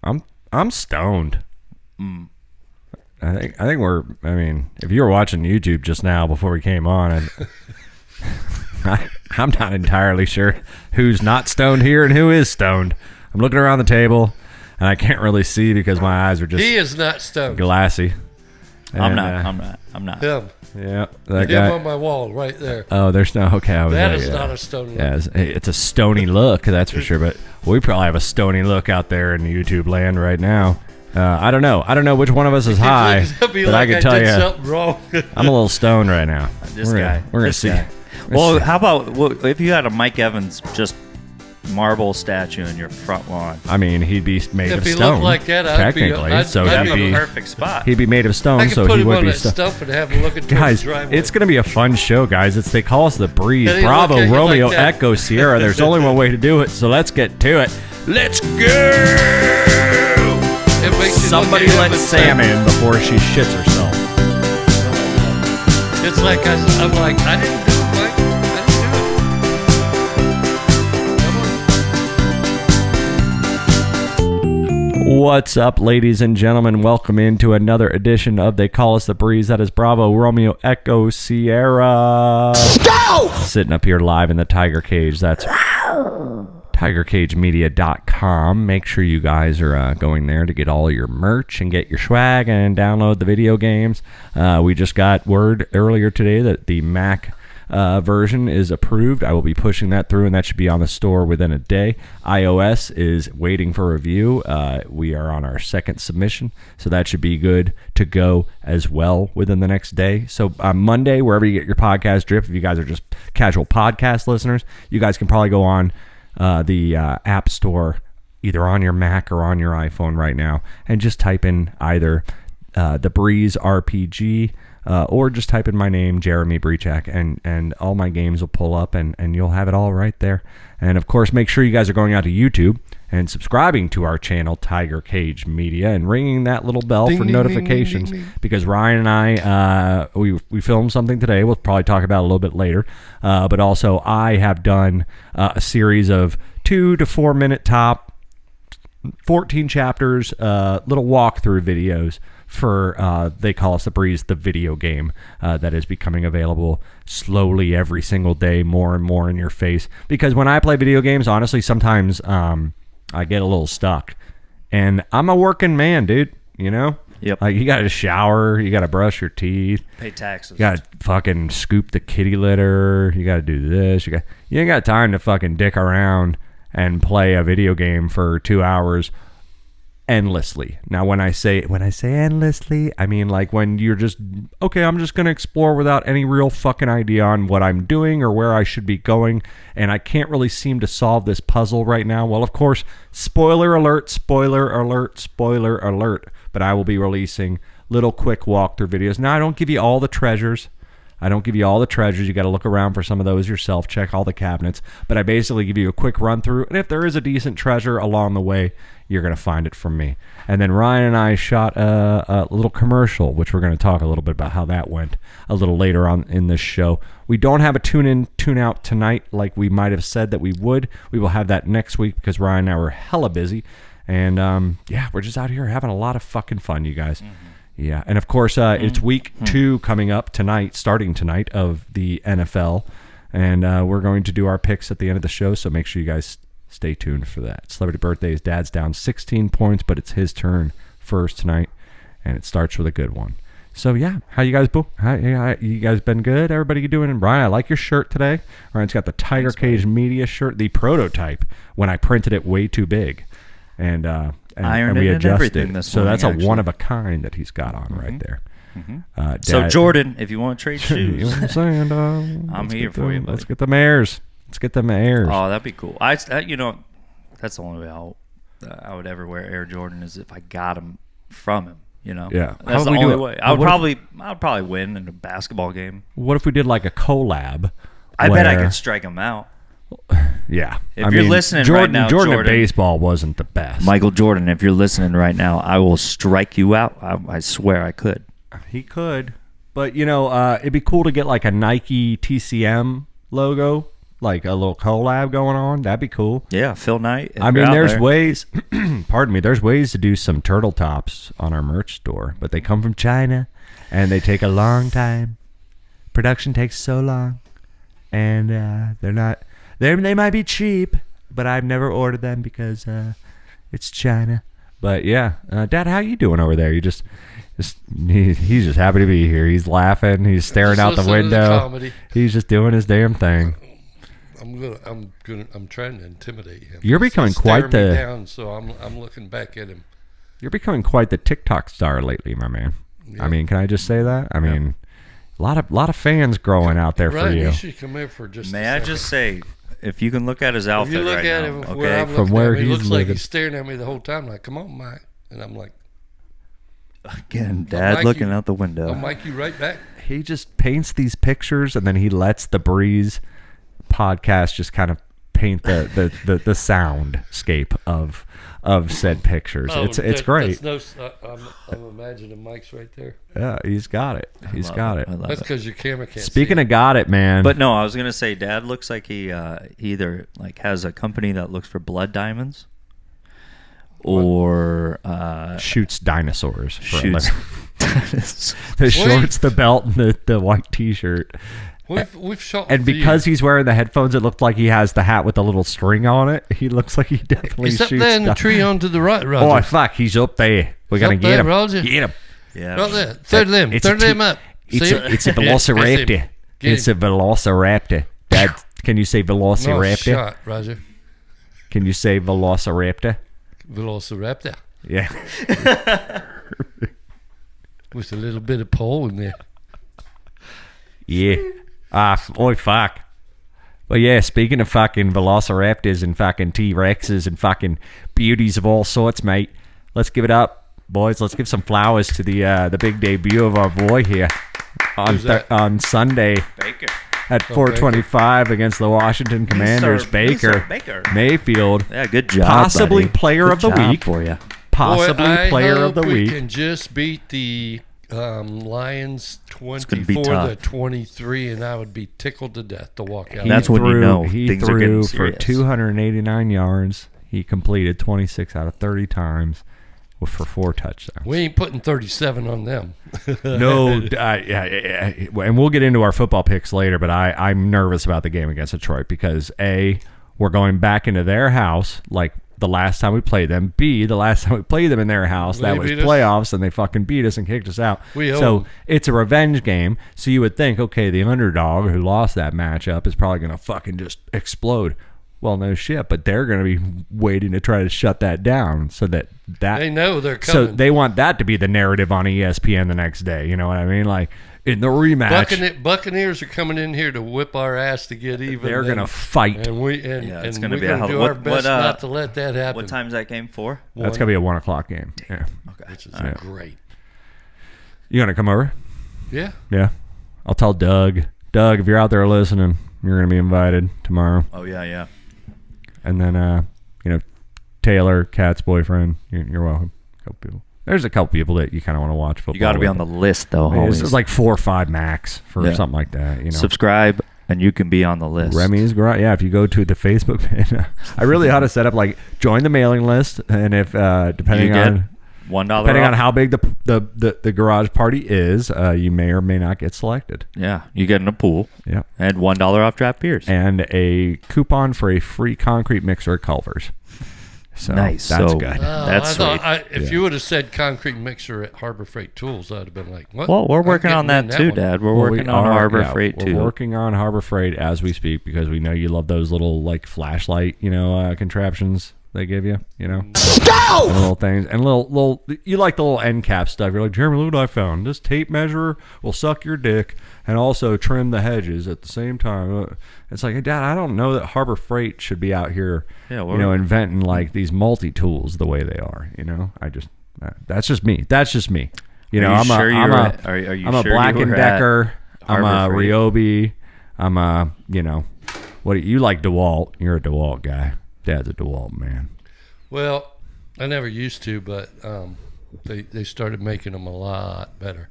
I'm stoned. Mm. I think I mean, if you were watching YouTube just now before we came on, I'm not entirely sure who's not stoned here and who is stoned. I'm looking around the table, and I can't really see because my eyes are just He is not stoned. glassy. I'm And, not. Him. Yeah, that Him guy. on my wall right there. Oh, there's no. Okay, I was That like, is not a stony Yeah, look. it's a stony look, that's for sure. But we probably have a stony look out there in YouTube land right now. I don't know. I don't know which one of us is high, It'll be but like I can tell did you, something wrong. I'm a little stoned right now. This guy. We're gonna This see. guy. Well, how about if you had a Mike Evans just marble statue in your front lawn? I mean, he'd be made If of he stone. looked like that, I'd be- technically, I'd- so I'd That'd he'd be be a perfect spot. he'd be made of I stone, could so put he him would on be that stone. stump and have him looking towards Guys, the driveway. it's going to be a fun show, guys. They call us the Breeze. Did he Bravo, look at you Romeo, like that? Echo, Sierra. There's only one way to do it, so let's get to it. Let's go! It makes you Somebody look at let him and Sam say- in before she shits herself. It's like I'm like, I didn't do it, Mike. I didn't do it. What's up, ladies and gentlemen? Welcome into another edition of They Call Us the Breeze. That is Bravo, Romeo, Echo, Sierra. Go! Sitting up here live in the Tiger Cage. That's TigerCageMedia.com. Make sure you guys are going there to get all your merch and get your swag and download the video games. We just got word earlier today that the Mac version is approved. I will be pushing that through, and that should be on the store within a day. iOS is waiting for review. We are on our second submission, so that should be good to go as well within the next day. So on Monday, wherever you get your podcast drip, if you guys are just casual podcast listeners, you guys can probably go on the App Store, either on your Mac or on your iPhone right now, and just type in either The Breeze RPG, or just type in my name, Jeremy Brechak, and all my games will pull up, and you'll have it all right there. And of course, make sure you guys are going out to YouTube and subscribing to our channel, Tiger Cage Media, and ringing that little bell Ding, for ding, ding, notifications, ding, ding. because Ryan and I, we filmed something today. We'll probably talk about it a little bit later. But also, I have done a series of 2 to 4 minute top, 14 chapters, little walkthrough videos for They Call Us the Breeze, the video game that is becoming available slowly every single day, more and more in your face. Because when I play video games, honestly, sometimes I get a little stuck. And I'm a working man, dude, you know? Yep. Like, you got to shower, you got to brush your teeth, Pay taxes. you got to fucking scoop the kitty litter, you got to do this, you ain't got time to fucking dick around and play a video game for 2 hours endlessly. Now, when I say endlessly, I mean like when you're just, okay, I'm just going to explore without any real fucking idea on what I'm doing or where I should be going, and I can't really seem to solve this puzzle right now. Well, of course, spoiler alert, spoiler alert, spoiler alert, but I will be releasing little quick walkthrough videos. Now, I don't give you all the treasures. You got to look around for some of those yourself, check all the cabinets. But I basically give you a quick run through. And if there is a decent treasure along the way, you're going to find it from me. And then Ryan and I shot a little commercial, which we're going to talk a little bit about how that went a little later on in this show. We don't have a tune-in, tune-out tonight like we might have said that we would. We will have that next week because Ryan and I were hella busy. And yeah, we're just out here having a lot of fucking fun, you guys. Mm-hmm. Yeah, and of course, it's week 2 coming up tonight, starting tonight, of the NFL. And we're going to do our picks at the end of the show, so make sure you guys stay tuned for that. Celebrity birthdays, Dad's down 16 points, but it's his turn first tonight, and it starts with a good one. So, yeah, how you guys, you guys been good? Everybody doing? Brian, I like your shirt today. Ryan's got the Tiger Cage Media shirt, the prototype, when I printed it way too big. And we adjusted. So that's a one of a kind that he's got on right there. Mm-hmm. So Jordan, if you want to trade shoes, you know what I'm saying, dog? I'm here for you, buddy. Let's get them airs. Let's get them airs. Oh, that'd be cool. You know, that's the only way I would ever wear Air Jordan is if I got them from him. You know, yeah, that's the only way. I would probably win in a basketball game. What if we did like a collab? I bet I could strike them out. Yeah. If you're listening right now, Jordan at baseball wasn't the best. Michael Jordan, if you're listening right now, I will strike you out. I swear I could. He could. But, you know, it'd be cool to get like a Nike TCM logo like a little collab going on, that'd be cool. Yeah, Phil Knight. if I you're mean, out there's there. ways, pardon me, there's ways to do some turtle tops on our merch store, but they come from China and they take a long time. Production takes so long, and they might be cheap, but I've never ordered them because it's China. But yeah, Dad, how you doing over there? He's just happy to be here. He's laughing. He's staring Just out the listening to window. comedy. He's just doing his damn thing. I'm trying to intimidate him. You're He's becoming staring quite me the- down, so I'm looking back at him. You're becoming quite the TikTok star lately, my man. Yeah. I mean, can I just say that? I mean, a lot of fans growing out there for Ryan, you. you should come here for just. May a I second. just say, if you can look at his If outfit you look right at now, him okay? where I'm From looking where at him, he he's looks like living. he's staring at me the whole time. Like, come on, Mike, and I'm like, Again, Dad like looking you. out the window. I'll Mike you right back. He just paints these pictures, and then he lets the Breeze podcast just kind of paint the soundscape of said pictures. Oh, It's great. That's I'm imagining Mike's right there. Yeah, he's got it. He's got it. I love That's it. because your camera can't. Speaking see of got it, man. But no, I was gonna say, Dad looks like he either like has a company that looks for blood diamonts, or shoots dinosaurs. For a shoots. living. The shorts, the belt, and the white T-shirt. We've shot. And because he's wearing the headphones, it looked like he has the hat with the little string on it. He looks like he definitely he's up shoots. there in the stuff. tree on to the right, Roger. Oh fuck, he's up there. We're He's gonna up get there, him. Roger. Get him. Yeah, Right there, third limb, It's a third T- limb up. It's See a him? it's a That's him. velociraptor. Get It's him. a velociraptor. Dad, can you say No velociraptor? shot, Roger. Can you say velociraptor? Velociraptor Yeah. with a little bit of pole in there. Yeah. Oh fuck. But yeah, speaking of fucking velociraptors and fucking T-Rexes and fucking beauties of all sorts, mate, let's give it up, boys. Let's give some flowers to the big debut of our boy here on Who's that? on Sunday Baker. at 4:25 against the Washington Commanders. Baker Mayfield, Yeah, good job. Possibly buddy. player Good of the job week. for you. possibly Boy, I player hope of the we week. can just beat the Lions gonna be 24 tough. to 23, and I would be tickled to death to walk out. That's when you know he things are threw getting for serious. 289 yards. He completed 26 out of 30 times for 4 touchdowns. We ain't putting 37 on them. No, yeah, and we'll get into our football picks later, but I'm nervous about the game against Detroit because A, we're going back into their house like the last time we played them. B, the last time we played them in their house, They that was beat us. playoffs, and they fucking beat us and kicked us out. We owe So them. it's a revenge game. So you would think, okay, the underdog who lost that matchup is probably going to fucking just explode. Well, no shit, but they're going to be waiting to try to shut that down so that They know they're so coming. they want that to be the narrative on ESPN the next day. You know what I mean? Like in the rematch, Buccaneers are coming in here to whip our ass to get even. they're going to fight. and we Yeah, it's and gonna we're be a gonna hell- do what- our best what, not to let that happen. What time's that game for? That's going to be a 1:00 game. Yeah. Okay. Which is All right. great. You going to come over? Yeah. Yeah. I'll tell Doug. Doug, if you're out there listening, you're going to be invited tomorrow. Oh yeah, yeah. And then, Taylor, Kat's boyfriend, you're welcome. A couple people. There's a couple people that you kind of want to watch football. You got to be with. on the list though. I mean, Always it's like 4 or 5 max for Yeah. something like that. subscribe and you can be on the list. Remy's Garage. Yeah, if you go to the Facebook page, I really ought to set up like join the mailing list, and if depending You get on $1 depending off. on how big the garage party is, you may or may not get selected. Yeah, you get in a pool Yeah, and $1 off draft beers. and a coupon for a free concrete mixer at Culver's. So Nice. That's So- good. That's I thought sweet. if you would have said concrete mixer at Harbor Freight Tools, I'd have been like, "What?" Well, we're I'm working getting on that in too, one. Dad. We're Well, working we on are- Harbor yeah, Freight we're too. working on Harbor Freight as we speak because we know you love those little like flashlight, contraptions they give you, and little things and little. You like the little end cap stuff. You're like, Jeremy, look what I found. This tape measure will suck your dick and also trim the hedges at the same time. It's like, hey, Dad, I don't know that Harbor Freight should be out here, Yeah, we're- inventing like these multi tools the way they are. I just that's just me. That's just me. I'm sure a you I'm were a at- are you I'm a sure Black you and were at Decker. I'm a Harbor Freight? Ryobi. I'm a what do you like DeWalt? You're a DeWalt guy. Dad's a DeWalt man. Well, I never used to, but they started making them a lot better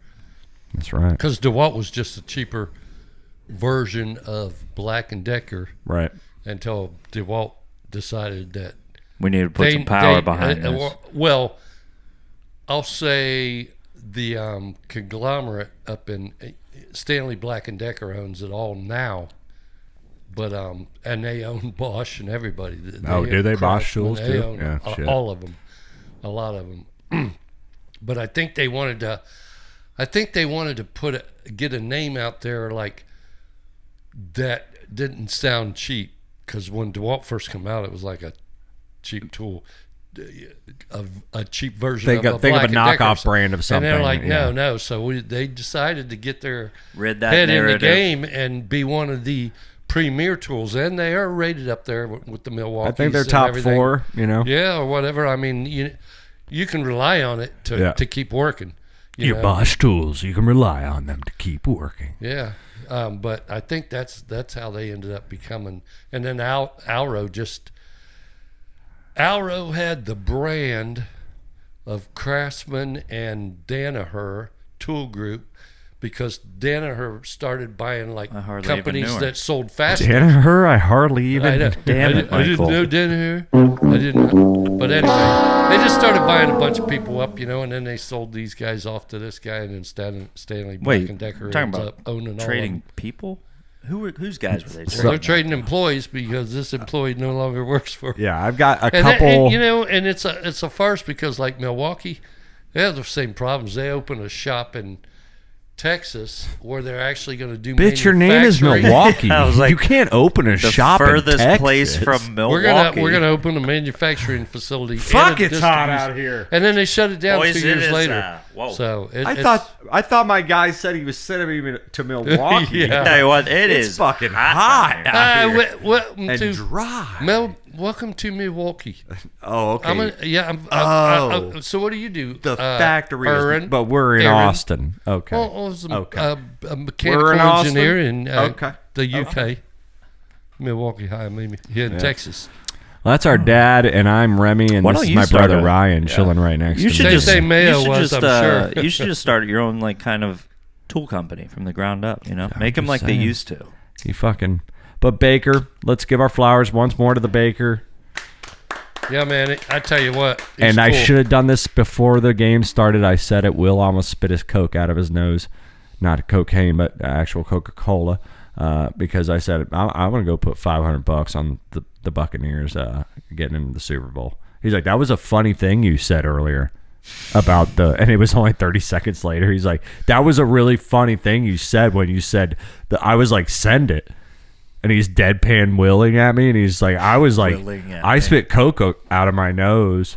That's right. because DeWalt was just a cheaper version of Black and Decker Right. until DeWalt decided that We need to put some power behind this. Well, I'll say the conglomerate up in Stanley Black and Decker owns it all now, but and they own Bosch and everybody. Do they? Bosch tools they too? own Yeah, shit. all of them, a lot of them. But I think they wanted to. I think they wanted to get a name out there like that didn't sound cheap, because when DeWalt first came out, it was like a cheap tool, a cheap version Think of of a knockoff brand of something. And they're like, yeah. no. So they decided to get their Rid that head in the narrative. game and be one of the premier tools, and they are rated up there with the Milwaukee. I think they're top 4. You know. Yeah, or whatever. I mean, you can rely on it to keep working. You know? Bosch tools, you can rely on them to keep working. Yeah, but I think that's how they ended up becoming. And then Alro had the brand of Craftsman and Danaher Tool Group, because Danaher started buying like I hardly even companies knew her. that sold fasteners. Danaher, I hardly even. I know. Damn it, I didn't Michael. know Danaher. I didn't know. But anyway, they just started buying a bunch of people up, and then they sold these guys off to this guy, and then Stanley Black Wait, and Decker talking ends about up owning all trading of them. people? Whose guys were they trading? Well, they're trading employees because this employee no longer works for them. Yeah, I've got a And couple. and it's a farce, because like Milwaukee, they have the same problems. They open a shop in Texas where they're actually going to do Bitch, your name is manufacturing. Milwaukee. I was like, you can't open a the shop in furthest Texas. place from We're Milwaukee. gonna open a manufacturing facility. Fuck, and a it's hot distribution- out here. And then they shut it down Boys, 2 it years is, later. whoa. So I thought my guy said he was sending me to Milwaukee. Yeah. Tell you what, It's is fucking hot. hot out here. welcome And to dry. welcome to Milwaukee. Oh, okay. So what do you do? The factory, Aaron, but we're in Aaron. Austin. Okay. Well, I was Okay. a We're mechanical in Austin? engineer in Okay. the UK, Milwaukee High, maybe here in Texas. Well, that's our dad, and I'm Remy, and Why this don't is you my start brother a- Ryan chilling right next You to should me. Same just thing Mayo you should was, just, I'm sure. you should just start your own like kind of tool company from the ground up. Make them just like saying. they used to. He fucking. But Baker, let's give our flowers once more to the Baker. Yeah, man. I tell you what. he's And I cool. should have done this before the game started. I said it. Will almost spit his Coke out of his nose. Not cocaine, but actual Coca-Cola. Because I said, I'm going to go put $500 on the Buccaneers getting into the Super Bowl. He's like, that was a funny thing you said earlier about and it was only 30 seconds later. He's like, that was a really funny thing you said when you said that. I was like, send it. And he's deadpan willing at me. And he's like, I was like, Willing at I me. spit Coke out of my nose,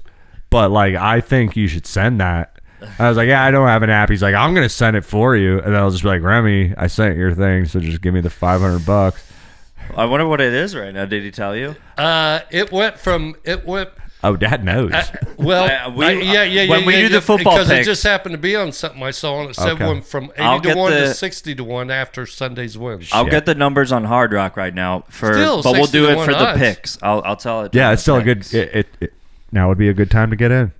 but like, I think you should send that. I was like, yeah, I don't have an app. He's like, I'm going to send it for you. And I'll just be like, Remy, I sent your thing. So just give me the $500. I wonder what it is right now. Did he tell you? It went. Oh, Dad knows. Well, when we yeah, do the football because picks- it just happened to be on something I saw, and it said Okay. went from I'll 80 get to 1 the- to 60 to 1 after Sunday's win. I'll Shit. get the numbers on Hard Rock right now Still but we'll 60 do to it 1 for the odds. picks. I'll tell it. Yeah, during it's still the a good. picks. Now would be a good time to get in.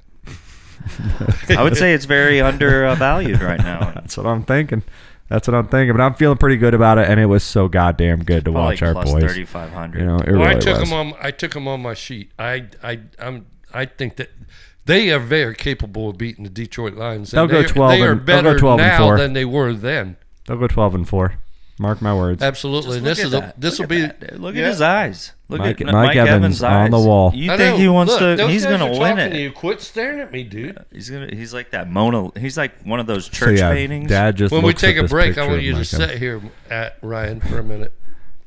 I would say it's very undervalued right now. That's what I'm thinking. But I'm feeling pretty good about it, and it was so goddamn good to Probably watch our plus boys. 3,500. You know, it Well, really I took was. them on. I took them on my sheet. I think that they are very capable of beating the Detroit Lions. They'll go 12 They are and- they'll go better 12 and now 4. than they were then. They'll go 12-4. Mark my words. Absolutely. Just And look at that. this will Look be. at that. Look yeah. at his eyes. Look Mike- at Mike Evans on eyes. the wall. You I think know. he wants Look, to? those He's guys gonna are win talking to it. you. Quit staring at me, dude. He's like that Mona. He's like one of those So, church yeah, paintings. Dad just When we looks take at a this break, I picture want of you to Mike sit here at Ryan for a minute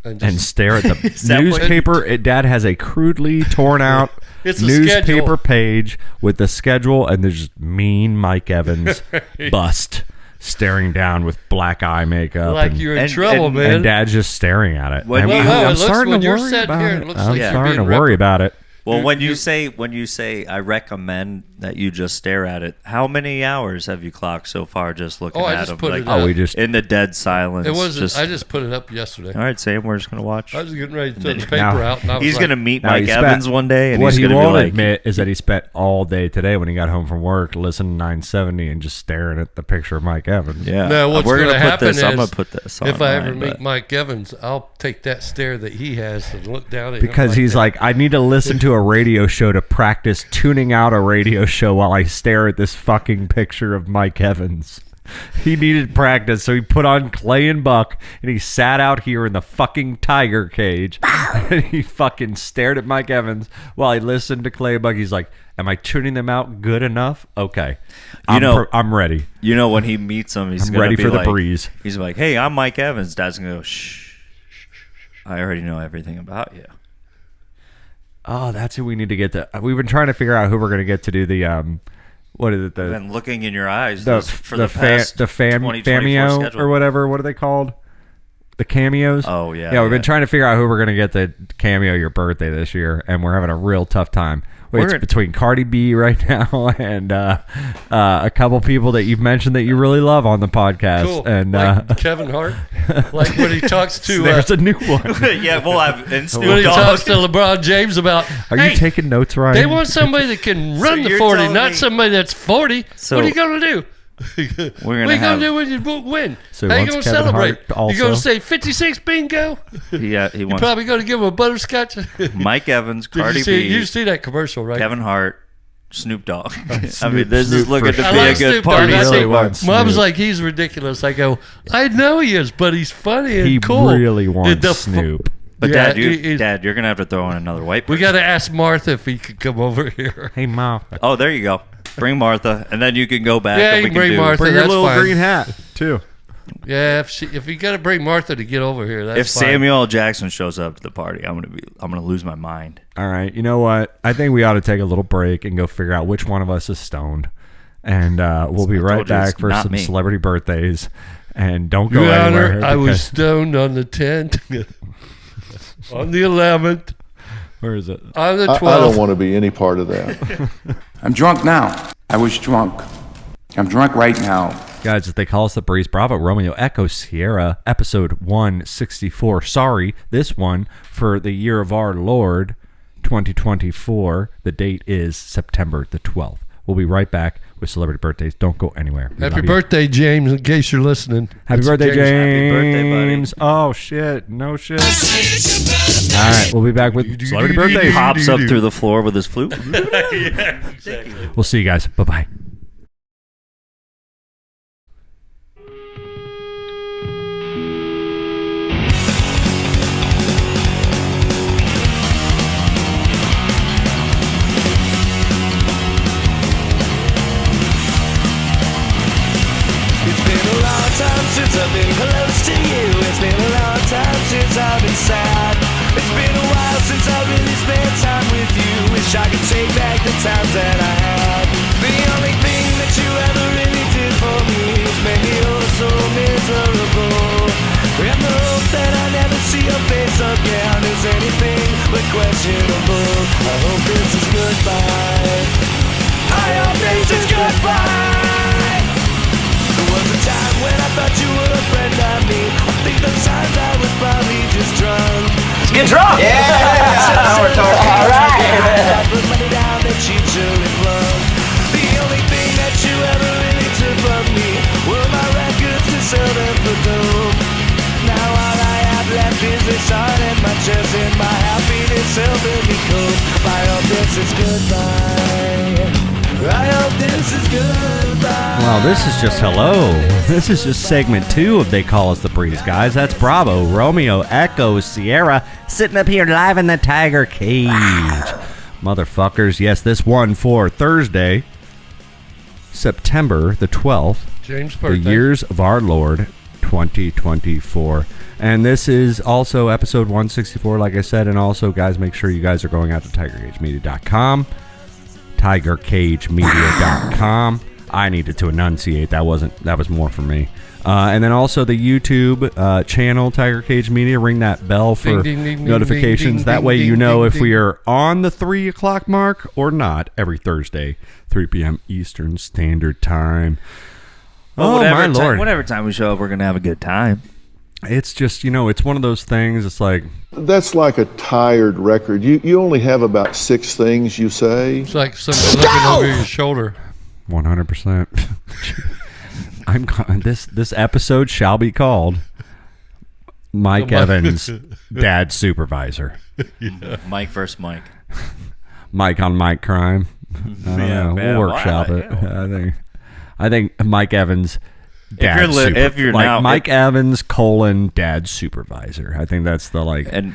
and and just stare at the that what- newspaper. Dad has a crudely torn out It's a newspaper schedule. page with the schedule, and there's just mean Mike Evans bust staring down with black eye makeup. like and, you're in and- trouble, and- man. Dad's just staring at it. When And you- I'm Well, it looks- starting when to you're worry sitting about here, it. it looks I'm like you're starting to being worry about it. Well, when you say I recommend that you just stare at it, how many hours have you clocked so far just looking I at just them? put Like, it up. we just in the dead silence. It wasn't. Just, I just put it up yesterday. all right, Sam, we're just gonna watch. I was getting ready to throw the paper Now- out, and I was He's like, gonna meet Now, Mike he spent- Evans one day, and what he's he gonna be won't like, admit is that he spent all day today when he got home from work listening to 970 and just staring at the picture of Mike Evans. "Yeah, No, what's we're gonna put happen this. I'm is gonna put this on if I ever mine, meet but- Mike Evans, I'll take that stare that he has and look down at him Because he's that. like, I need to listen to a radio show to practice tuning out a radio show while I stare at this fucking picture of Mike Evans. He needed practice, so he put on Clay and Buck, and he sat out here in the fucking tiger cage, and he fucking stared at Mike Evans while he listened to Clay and Buck. He's like, am I tuning them out good enough? Okay. I'm ready. You know, when he meets him, he's I'm gonna ready be for the like, breeze. He's like, "Hey, I'm Mike Evans." Dad's gonna go, "Shh, I already know everything about you." Oh, that's who we need to get to. We've been trying to figure out who we're going to get to do the, what is it? I've been looking in your eyes The for the past 2024 cameo schedule. or whatever. What are they called? The cameos. Oh, yeah, Yeah, we've been yeah. trying to figure out who we're gonna get to cameo your birthday this year, and we're having a real tough time. It's between Cardi B right now and a couple people that you've mentioned that you really love on the podcast. cool. And Like Kevin Hart, like when he talks to there's a new one. Yeah, we'll have when Snoop he Dogg. talks to LeBron James about. Are hey, you taking notes, Ryan? They want somebody that can run the you're 40, telling not me- somebody that's 40. So- what are you gonna do? We're What gonna are you have. gonna do when you win? So How you wants gonna Kevin celebrate? Hart also? You gonna say 56 bingo? Yeah, he You wants probably gonna give him a butterscotch. Mike Evans, Did Cardi you see? B, You see that commercial, right? Kevin Hart, Snoop Dogg. I mean, Snoop this is looking for to I be like a good Snoop Dogg. party. That's Really it. wants Mom's Snoop. like, he's ridiculous. I go, I know he is, but he's funny and He cool. really wants The Snoop. But Yeah, Dad, he's- you're gonna have to throw in another white. We person. got to ask Martha if he could come over here. Hey, Mom. Oh, there you go. Bring Martha, and then you can go back. Yeah, and you we can can bring do. Martha. Bring your that's little fine. green hat too. Yeah, if you got to bring Martha to get over here, that's If fine. Samuel L. Jackson shows up to the party, I'm gonna lose my mind. All right, you know what? I think we ought to take a little break and go figure out which one of us is stoned, and we'll be I right told you it's back for not some me. celebrity birthdays. And don't go Your anywhere. Honor, I was because- stoned on the 10th, on the 11th, Where is it? on the I 12th. don't want to be any part of that. I'm drunk now. I was drunk. I'm drunk right now. Guys, as they call us the Breeze, Bravo, Romeo, Echo, Sierra, episode 164. Sorry, this one for the year of our Lord, 2024. The date is September the 12th. We'll be right back with celebrity birthdays. Don't go anywhere. We Happy love you. birthday, James, in case you're listening. Happy It's birthday, James. Happy birthday, buddy. Oh, shit. No shit. All right, we'll be back with celebrity birthdays. Pops up through the floor with his flute. Yeah, exactly. We'll see you guys. Bye-bye. It's been a long time since I've been close to you. It's been a long time since I've been sad. It's been a while since I really spent time with you. Wish I could take back the times that I had. The only thing that you ever really did for me is make me oh so miserable. And the hope that I never see your face again is anything but questionable. I hope this is goodbye. I hope this is goodbye. There was a time when I thought you were a friend of me. I think those times I was probably just drunk. Let's get drunk! Yeah! We're talking. All right! I put money down that you surely flung. The only thing that you ever really took from me were my records to sell them for dope. Now all I have left is this heart and my chest and my happiness helping me cope. I hope this is goodbye. I hope this is goodbye. Well, this is just hello. This is just segment 2 of They Call Us the Breeze, guys. That's Bravo, Romeo, Echo, Sierra, sitting up here live in the Tiger Cage. Motherfuckers, yes, this one for Thursday, September the 12th, James' the birthday. years of our Lord, 2024. And this is also episode 164, like I said. And also, guys, make sure you guys are going out to TigerCageMedia.com. TigerCageMedia.com. I needed to enunciate. That was more for me. And then also the YouTube channel, Tiger Cage Media. Ring that bell for Ding, ding, ding, notifications. ding, That ding, way you ding, know ding, if ding. we are on the 3 o'clock mark or not every Thursday, 3 p.m. Eastern Standard Time. Well, My Lord. Whatever time we show up, we're going to have a good time. It's just, it's one of those things. It's like, That's like a tired record. You only have about 6 things you say. It's like somebody looking over your shoulder. 100%. This episode shall be called Mike Evans, Dad Supervisor. Mike versus Mike. Mike on Mike crime. I don't know. We'll workshop it. I think Mike Evans, Dad if you're now Mike Evans Dad Supervisor. I think that's the and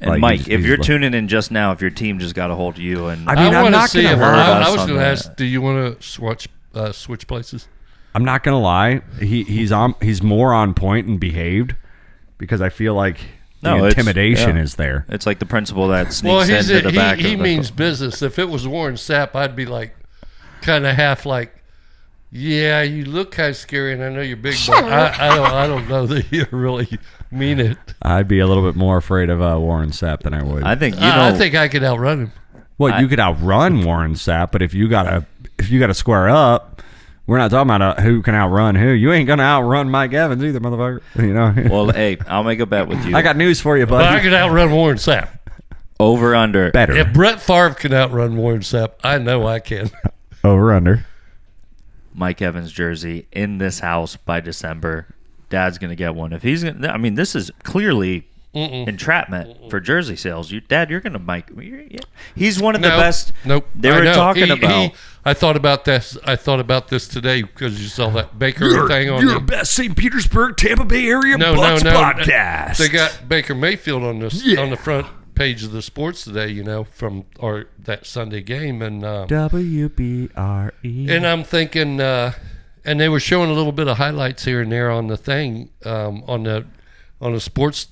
like Mike, he's- if he's you're like- tuning in just now, if your team just got a hold of you and I mean, I'm want not to see gonna if lie. I was on going to the- ask, do you want to switch places? I'm not gonna lie. He's more on point and behaved because I feel like the No, it's- intimidation yeah. is there. it's like the principal that Well, sneaks into the back he of the means business. If it was Warren Sapp, I'd be like, kind of half like, yeah, you look kind of scary, and I know you're big, but I don't know that you really mean it. I'd be a little bit more afraid of Warren Sapp than I would. I think I think I could outrun him. Well, you could outrun Warren Sapp, but if you gotta square up, we're not talking about who can outrun who. You ain't gonna outrun Mike Evans either, motherfucker. Well, hey, I'll make a bet with you. I got news for you, But I buddy. could outrun Warren Sapp. over under. Better If Brett Favre can outrun Warren Sapp, I know I can. over under. Mike Evans jersey in this house by December. Dad's gonna get one. If he's gonna, I mean, this is clearly entrapment for jersey sales. Dad, you're gonna Mike. He's one of the best. Nope. They I were know. talking about. I thought about this. I thought about this today because you saw that Baker thing on the best St. Petersburg, Tampa Bay area no. podcast. They got Baker Mayfield on this on the front page of the sports today. From that Sunday game, and WBRE. and I'm thinking, and they were showing a little bit of highlights here and there on the thing, on the sports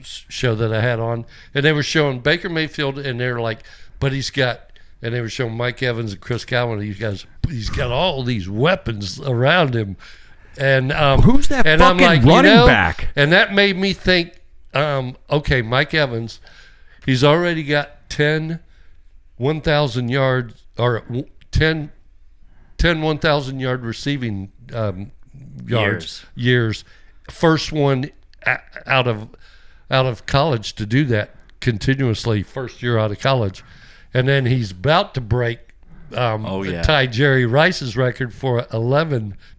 show that I had on, and they were showing Baker Mayfield, and they're like, but he's got, and they were showing Mike Evans and Chris Calvin. He's got all these weapons around him, and Who's that and I'm fucking like, running back? And that made me think, okay, Mike Evans, he's already got 10 1,000 yards or 10 1,000 yard receiving years. First one out of college to do that continuously, first year out of college. And then he's about to break tie Jerry Rice's record for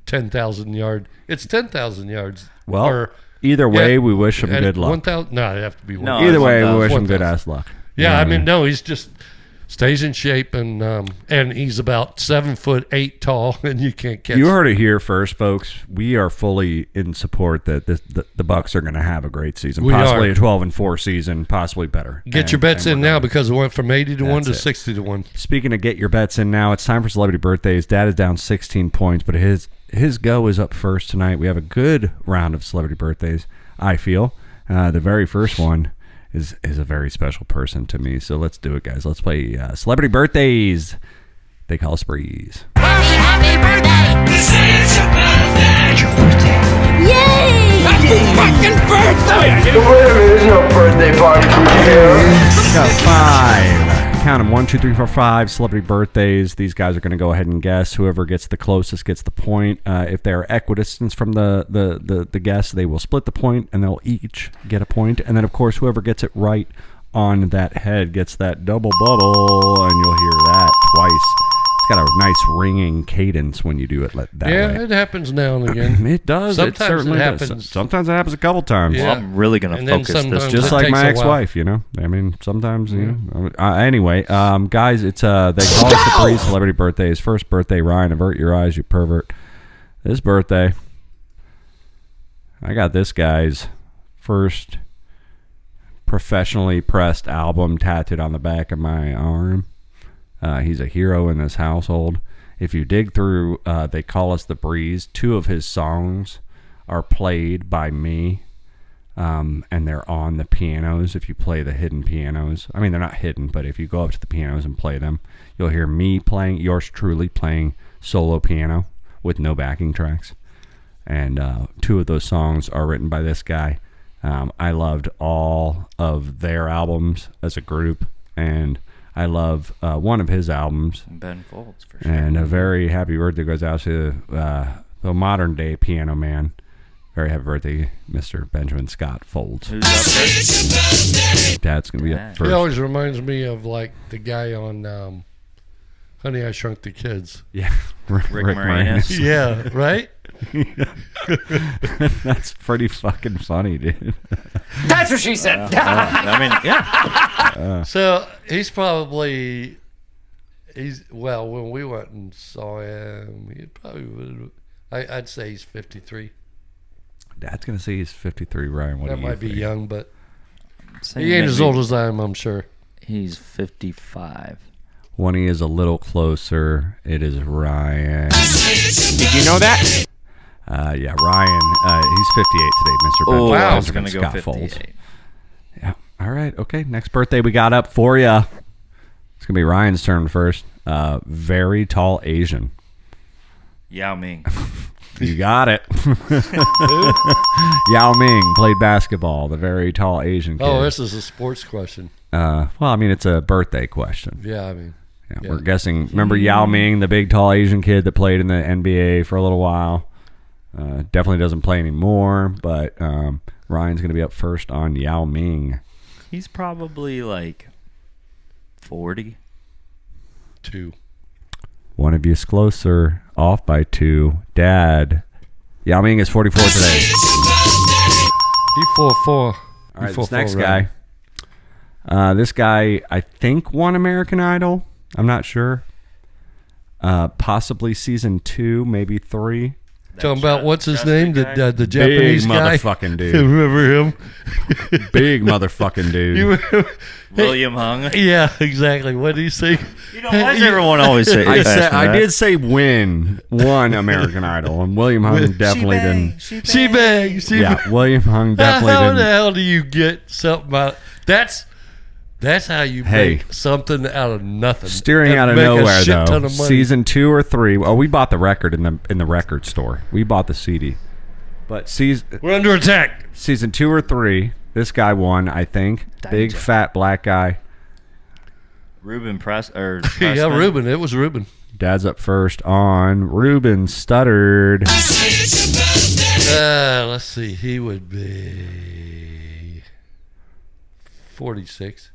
10,000 yard. It's 10,000 yards. Well, either way, we wish him good luck. 1,000. No, it'd have to be one. No, Either way, we 1,000. wish him good ass luck. Yeah, You know I what mean, no, he's just stays in shape, and he's about 7'8" tall, and you can't catch. You heard it here first, folks. We are fully in support that the Bucks are going to have a great season, We possibly are. a 12-4 season, possibly better. Get your bets in now because it went from 80 to 1 to That's it. 60 to 1. Speaking of get your bets in now, it's time for celebrity birthdays. Dad is down 16 points, but his go is up first tonight. We have a good round of celebrity birthdays, I feel. The very first one is a very special person to me. So let's do it, guys. Let's play celebrity birthdays. They call us Breeze. Happy birthday! This is your birthday! It's your birthday! Yay! Happy fucking birthday! There's no birthday party for you. Got 5. Count them. 1, 2, 3, 4, 5 celebrity birthdays. These guys are going to go ahead and guess. Whoever gets the closest gets the point. If they're equidistant from the guess, they will split the point, and they'll each get a point. And then, of course, whoever gets it right on that head gets that double bubble, and you'll hear that twice. It's got a nice ringing cadence when you do it that Yeah, way. it happens now and again. It does. Sometimes it certainly it does. happens. Sometimes it happens a couple times. Yeah. Well, I'm really gonna And then focus this. sometimes Just it like takes my a while. ex-wife, I mean, sometimes, anyway, guys, it's, they call us the Breeze celebrity birthdays. First birthday, Ryan, avert your eyes, you pervert. This birthday, I got this guy's first professionally pressed album tattooed on the back of my arm. He's a hero in this household. If you dig through, they call us the Breeze. 2 of his songs are played by me. And they're on the pianos. If you play the hidden pianos, I mean, they're not hidden, but if you go up to the pianos and play them, you'll hear me playing, yours truly playing solo piano with no backing tracks. And 2 of those songs are written by this guy. I loved all of their albums as a group, and I love one of his albums. Ben Folds, for sure. And a very happy birthday goes out to the modern day piano man. Very happy birthday, Mr. Benjamin Scott Folds. Who's up first? Dad's going to be up He first. always reminds me of like the guy on Honey, I Shrunk the Kids. Yeah. Rick Moranis. Yeah, right? That's pretty fucking funny, dude. That's what she said. I mean, yeah. So when we went and saw him, he probably would. I'd say he's 53. Dad's going to say he's 53, Ryan. What That do you might be think? young, but Saying he ain't as maybe old as I am, I'm sure. He's 55. One he is a little closer. It is Ryan. Did you know that? Yeah, Ryan. He's 58 today, Mr. Oh, Benjamin I was going to go Scott 58. Folds. Yeah. All right. Okay. Next birthday we got up for you. It's going to be Ryan's turn first. Very tall Asian. Yao Ming. You got it. Yao Ming played basketball. The very tall Asian kid. Oh, this is a sports question. Well, I mean, it's a birthday question. Yeah, I mean. Yeah, Yeah. We're guessing. Remember Yao Ming, the big, tall Asian kid that played in the NBA for a little while? Definitely doesn't play anymore, but Ryan's going to be up first on Yao Ming. He's probably like 40. 2. One of you is closer, off by 2. Dad. Yao Ming is 44 today. He 4'4". All right, this next guy. This guy, I think, won American Idol. I'm not sure. Possibly season 2, maybe 3. Talking about what's his name? guy? The Japanese Big guy. motherfucking dude. Remember him? Big motherfucking dude. You remember? William Hung. Yeah, exactly. What did he say? You know, why does everyone always say I did say won American Idol, and William Hung definitely didn't. She bang. Yeah, William Hung definitely How the didn't. hell do you get something out? That's how you Hey. make something out of nothing. Steering And out of make a nowhere shit though. ton of money. Season 2 or 3. Oh, we bought the record in the record store. We bought the CD. But We're under attack. season 2 or 3, this guy won, I think. Big Danger. fat black guy. Ruben Pressman. Yeah, Ruben. It was Ruben. Dad's up first on Ruben Stuttered. Let's see. He would be 46.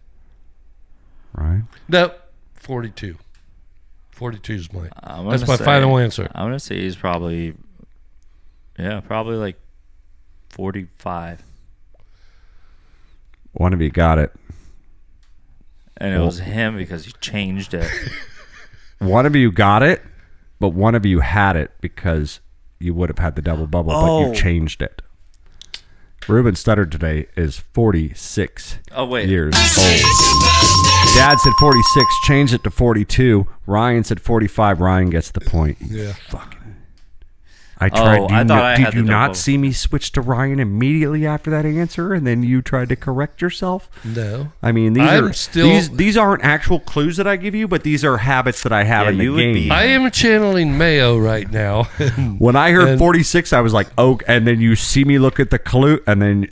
Right. No, 42. 42 is mine. I'm That's gonna my say- final answer. I'm gonna say he's probably like 45. One of you got it. And it was him because he changed it. One of you got it, but one of you had it because you would have had the double bubble, but Oh. you changed it. Ruben Stuttered today is 46 Oh, wait. years old. Dad said 46, changed it to 42. Ryan said 45. Ryan gets the point. Yeah. Fucking. I tried. I thought I did had you the not double. see me switch to Ryan immediately after that answer, and then you tried to correct yourself? No. I mean, I'm still- these aren't actual clues that I give you, but these are habits that I have Yeah, in the you would game. be- I am channeling Mayo right now. When I heard And- 46, I was like, "Oh!" And then you see me look at the clue, and then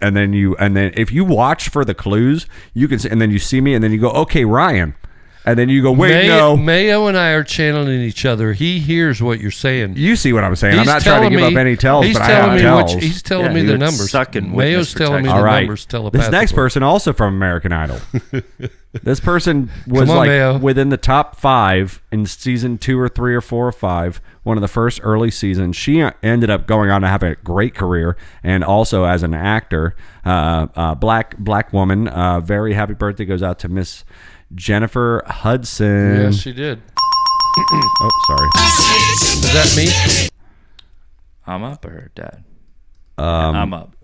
if you watch for the clues, you can see, and then you see me, and then you go, "Okay, Ryan," and then you go, "Wait, no." Mayo and I are channeling each other. He hears what you're saying. You see what I'm saying? I'm He's not trying to telling give up me- any tells, he's but I telling have me tells. he's telling Yeah, me he the would numbers. suck in Mayo's witness telling me protection. the All right. numbers This telepathically. next person also from American Idol. This person was Come on, like Mayo. within the top 5 in season 2 or 3 or 4 or 5, one of the first early seasons. She ended up going on to have a great career and also as an actor. Black woman. Very happy birthday goes out to Miss Jennifer Hudson. Yes, she did. Oh, sorry. Is that me? I'm up or Dad? I'm up.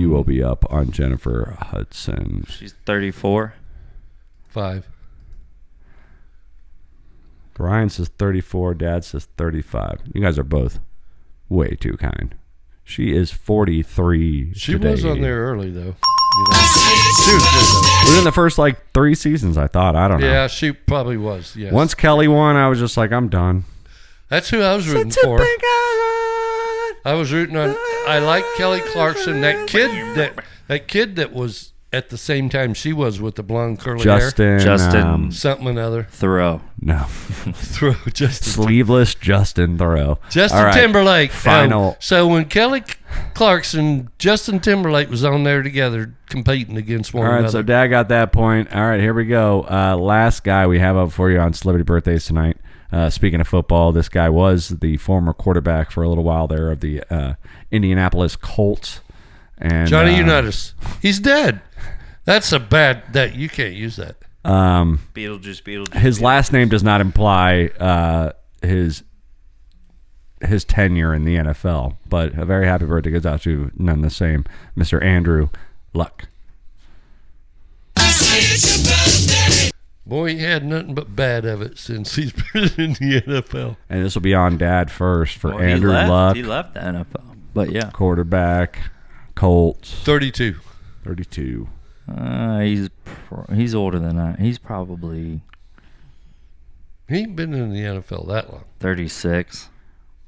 You will be up on Jennifer Hudson. She's 34. 5. Ryan says 34. Dad says 35. You guys are both way too kind. She is 43 She today. was on there early, though. You know? She was good, Within the first like 3 seasons, I thought. I don't though. know. Yeah, she probably was. Yes. Once Kelly won, I was just like, I'm done. That's who I was rooting Such a for. big heart. I was rooting on. I like Kelly Clarkson. That kid that was at the same time she was with the blonde curly Justin. hair. Something another. Thoreau. No. Throw Justin. Sleeveless Justin Thoreau. Justin All right. Timberlake. Final. So when Kelly Clarkson, Justin Timberlake was on there together competing against one All right, another. so Dad got that point. All right, here we go. Last guy we have up for you on Celebrity Birthdays tonight. Speaking of football, this guy was the former quarterback for a little while there of the Indianapolis Colts. And Johnny Unitas. He's dead. That's a bad. That you can't use that. Beetlejuice. His last name does not imply his tenure in the NFL, but a very happy birthday goes out to none the same, Mr. Andrew Luck. Boy, he had nothing but bad of it since he's been in the NFL. And this will be on Dad first for Well, Andrew Luck. He left the NFL. But yeah. Quarterback, Colts. 32. 32. He's older than I. He's probably He ain't been in the NFL that long. 36.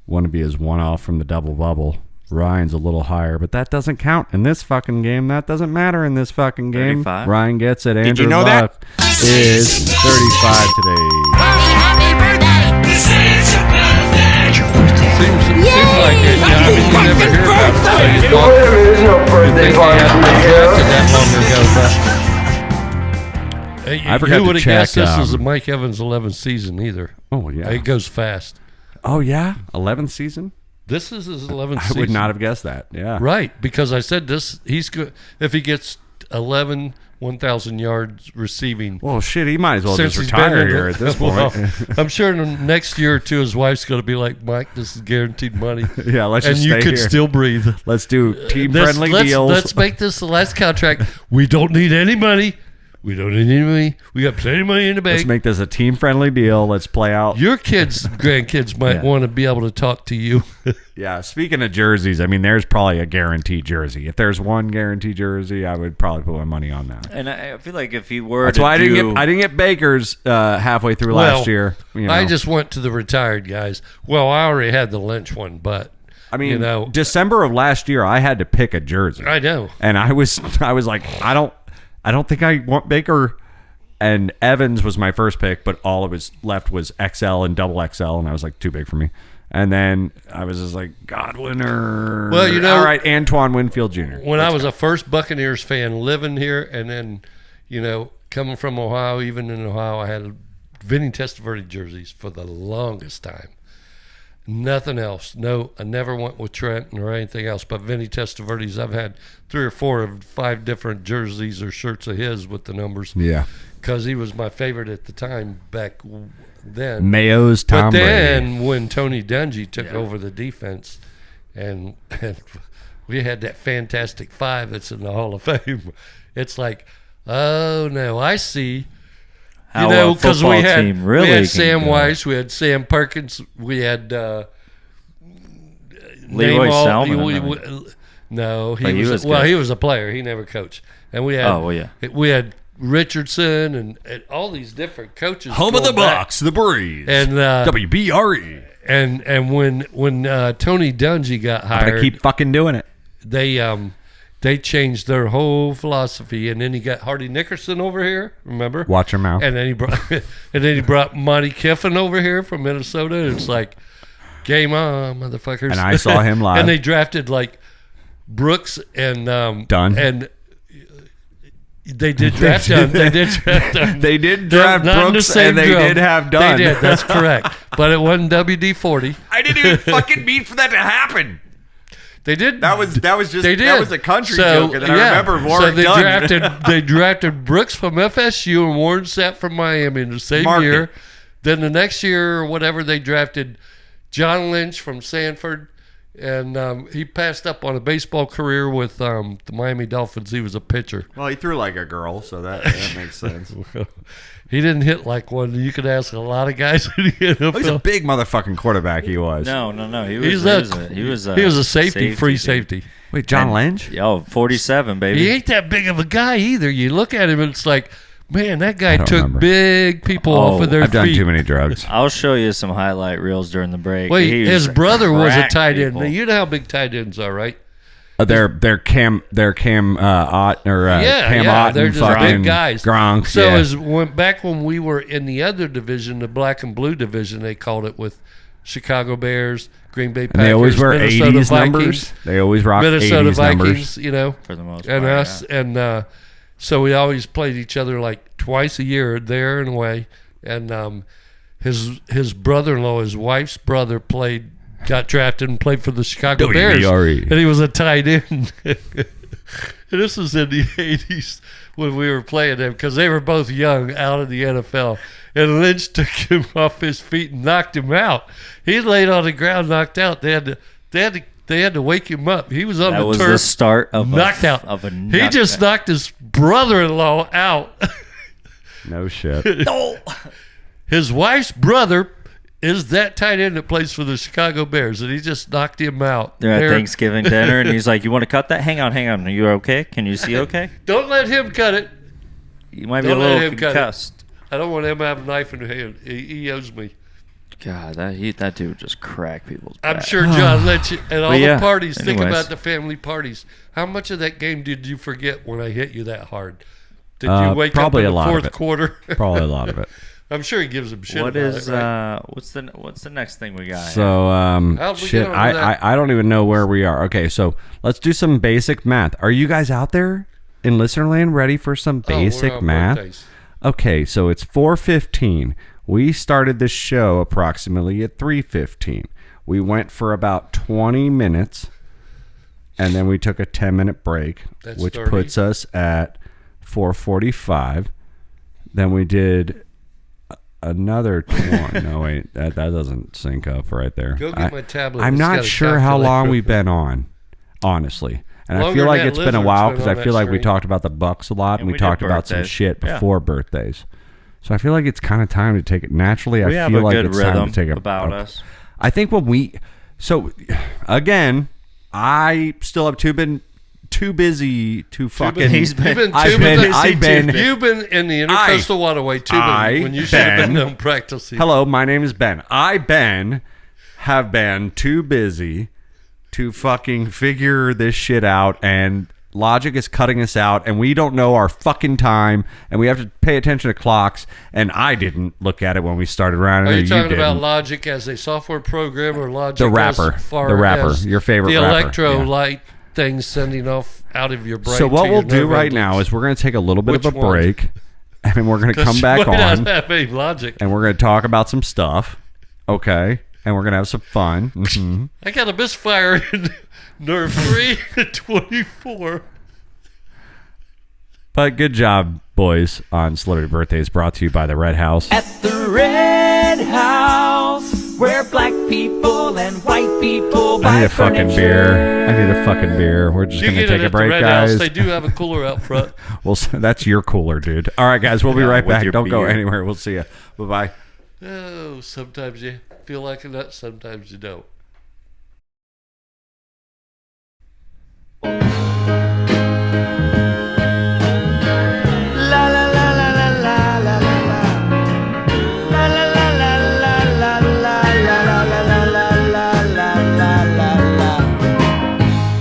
Want to be his one off from the double bubble. Ryan's a little higher, but that doesn't count in this fucking game. That doesn't matter in this fucking game. 35. Ryan gets it. Andrew you know that? Luck is 35 today. Happy birthday! This is your birthday! Seems like it. Yeah, I mean, you never hear about it. So you thought There's no birthday they party had for been you. drafted that long ago, but I forgot who to would have check, guessed this is the Mike Evans 11th season either. Oh, yeah. It goes fast. Oh, yeah? 11th season? This is his 11th I season. would not have guessed that. Yeah. Right, because I said this. He's good if he gets 1,000 yards receiving. Well, shit, he might as well just Since he's been retire in here the- at this Well, point. I'm sure in the next year or two, his wife's going to be like, Mike, this is guaranteed money. Yeah, let's and just you stay could here. still breathe. Let's do team-friendly deals. Let's make this the last contract. We don't need any money. We don't need any money. We got plenty of money in the Let's bank. make this a team-friendly deal. Let's play out. Your kids, grandkids might Yeah. want to be able to talk to you. Yeah, speaking of jerseys, I mean, there's probably a guaranteed jersey. If there's one guaranteed jersey, I would probably put my money on that. And I feel like if he were That's to why I do, didn't get Baker's halfway through last year. You know. I just went to the retired guys. Well, I already had the Lynch one, but I mean, you know, December of last year, I had to pick a jersey. I know. And I was like, I don't think I want Baker. And Evans was my first pick, but all it was left was XL and double XL, and I was like, too big for me. And then I was just like, Godwin or Well, you know- all right, Antoine Winfield Jr. When I was a first Buccaneers fan living here, and then, you know, coming from Ohio, even in Ohio, I had Vinny Testaverde jerseys for the longest time. Nothing else. No, I never went with Trenton or anything else, but Vinny Testaverde's. I've had 3 or 4 or 5 different jerseys or shirts of his with the numbers. Yeah. Because he was my favorite at the time back then. Mayo's Tom But Brady. then when Tony Dungy took over the defense, and we had that Fantastic Five that's in the Hall of Fame, it's like, oh no, I see. how You know, a because football we had team really we had can Sam go. Weiss, we had Sam Perkins, we had Leroy name all- Selman, we- I we- mean. no, But he he was well, good. he was a player. He never coached, and we had Oh, well, yeah. we had Richardson and all these different coaches. Home of the going back. Bucs, the Breeze. And WBRE. and when Tony Dungy got I'm gonna hired, keep fucking doing it. they changed their whole philosophy, and then he got Hardy Nickerson over here. Remember? Watch your mouth. And then he brought Monty Kiffin over here from Minnesota. And it's like, game on, motherfuckers! And I saw him live. And they drafted like Brooks and Dunn. and. They did draft Dunn. They did draft Dunn. They did draft Not in the Brooks, same and they drum. did have Dunn. They did. That's correct. But it wasn't WD-40. I didn't even fucking mean for that to happen. They did. That was just They did. that was a country joke, and then I remember So Warren they Dunn. drafted Brooks from FSU and Warren Sapp from Miami in the same Mark year. it. Then the next year or whatever, they drafted John Lynch from Sanford, and he passed up on a baseball career with the Miami Dolphins. He was a pitcher. Well, he threw like a girl, so that makes sense. He didn't hit like one. You could ask a lot of guys in the NFL. He's a big motherfucking quarterback. He was. No. He He's was a safety, free safety. Wait, John Lynch? Oh, 47, baby. He ain't that big of a guy either. You look at him and it's like, Man, that guy don't took remember. big people off of their I've done feet. too many drugs. I'll show you some highlight reels during the break. Wait, He his was brother was a crack tight end. people. Now, you know how big tight ends are, right? They're Cam Ott or Cam Ott they're and just fucking big guys. Gronk. So yeah. back when we were in the other division, the black and blue division, they called it with Chicago Bears, Green Bay Packers, And they always wear Minnesota 80s Vikings, numbers. They always rock Minnesota 80s Vikings, numbers. you know, For the most and part, us, and so we always played each other like twice a year, there and away. And his brother-in-law, his wife's brother, got drafted and played for the Chicago Bears, WBRE. and he was a tight end. And this was in the 80s when we were playing them because they were both young out of the NFL. And Lynch took him off his feet and knocked him out. He laid on the ground, knocked out. They had to wake him up. He was on That the was turf, the start of knocked out. Of a He just knocked his brother-in-law out. No shit. No. His wife's brother is that tight end that plays for the Chicago Bears, and he just knocked him out. They're at There. Thanksgiving dinner, and he's like, "You want to cut that? Hang on. Are you okay? Can you see okay? Don't let him cut it. You might be Don't a let little him cut it. concussed." I don't want him to have a knife in his hand. He owes me. God, that dude just cracked people's I'm back. sure John let you at all But yeah, the parties. Think anyways. about the family parties. How much of that game did you forget when I hit you that hard? Did you wake up probably in a the lot of fourth it. quarter? Probably a lot of it. I'm sure he gives him shit What about is it, right? what's the next thing we got? So How'd we shit, get onto that? I don't even know where we are. Okay, so let's do some basic math. Are you guys out there in listener land ready for some Oh, we're basic on math? birthdays. Okay, so it's 4:15. We started this show approximately at 3:15. We went for about 20 minutes, and then we took a 10-minute break, That's which 30. puts us at 4:45. Then we did another 20. No, wait, that doesn't sync up right there. Go get my tablet. I'm It's not got a sure how long calculator. we've been on, honestly. And I Longer feel than like that it's been a lizard's while been because on I feel that like we string. talked about the Bucks a lot, and And we we did talked about some birthdays. shit Yeah. before birthdays. So I feel like it's kind of time to take it naturally. we I have feel a like good it's time rhythm to take about us. I think when we, so again, I still have too busy to fucking. He's been- You've been I've tubing. been- I've been- You've been in the intercoastal waterway tubing when you should have been on practicing. Hello, my name is Ben. Have been too busy to fucking figure this shit out, and logic is cutting us out, and we don't know our fucking time, and we have to pay attention to clocks, and I didn't look at it when we started around. Are you talking about Logic as a software program or Logic The rapper. as far The rapper. as Your favorite the rapper. electrolyte things sending off out of your brain? So what to we'll your do nerve right endings? now is we're going to take a little bit of Which a one? break, and then we're going to 'Cause come you back might not on, have any logic. and we're going to talk about some stuff, okay? And we're going to have some fun. Mhm. I got a misfire in nerve 3 and 24. But good job, boys, on Celebrity Birthdays, brought to you by the Red House. At the Red House, where black people and white people buy I need a fucking beer. I need a fucking beer. We're just You going to get it take a at the break, Red House. guys. They do have a cooler out front. Well, that's your cooler, dude. All right, guys, we'll be Yeah, right with back. your Don't go beer. anywhere. We'll see you. Bye-bye. Oh, sometimes you feel like a nut, sometimes you don't. La la la la la la la la la. La la la la la la la la la la la la la la la la.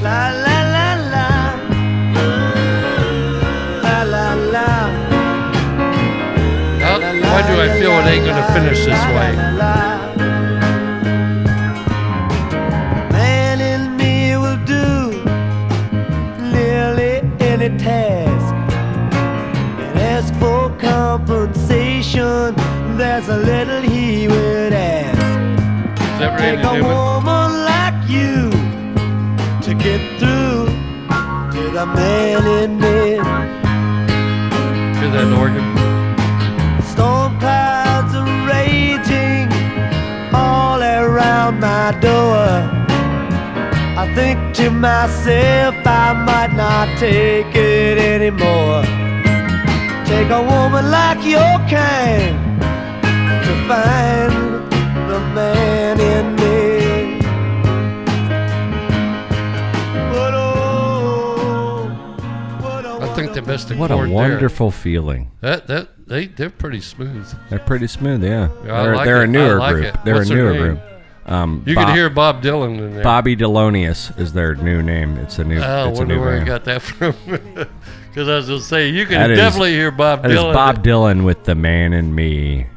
La la la la. La la la. Why do I feel it ain't going to finish this way? Man in me will do nearly any task and ask for compensation. There's a little he would ask. Is that Randy Take a Newman? woman like you to get through to the man in me. Hear that organ? Storm clouds are raging all around my door. I think to myself I might not take it anymore. Take a woman like your kind to find the man in me. But oh, what a I think they wonderful best What a accord wonderful feeling. there. They're pretty smooth. They're pretty smooth, yeah. Yeah, I like they're it. a newer I like group. it. They're What's a their newer name? group. You can hear Bob Dylan in there. Bobby Delonius is their new name. It's a new. I it's a wonder new where he band. got that from. Because I was going to say, you can That is- definitely hear Bob That is Dylan. Bob Dylan with "The Man in Me."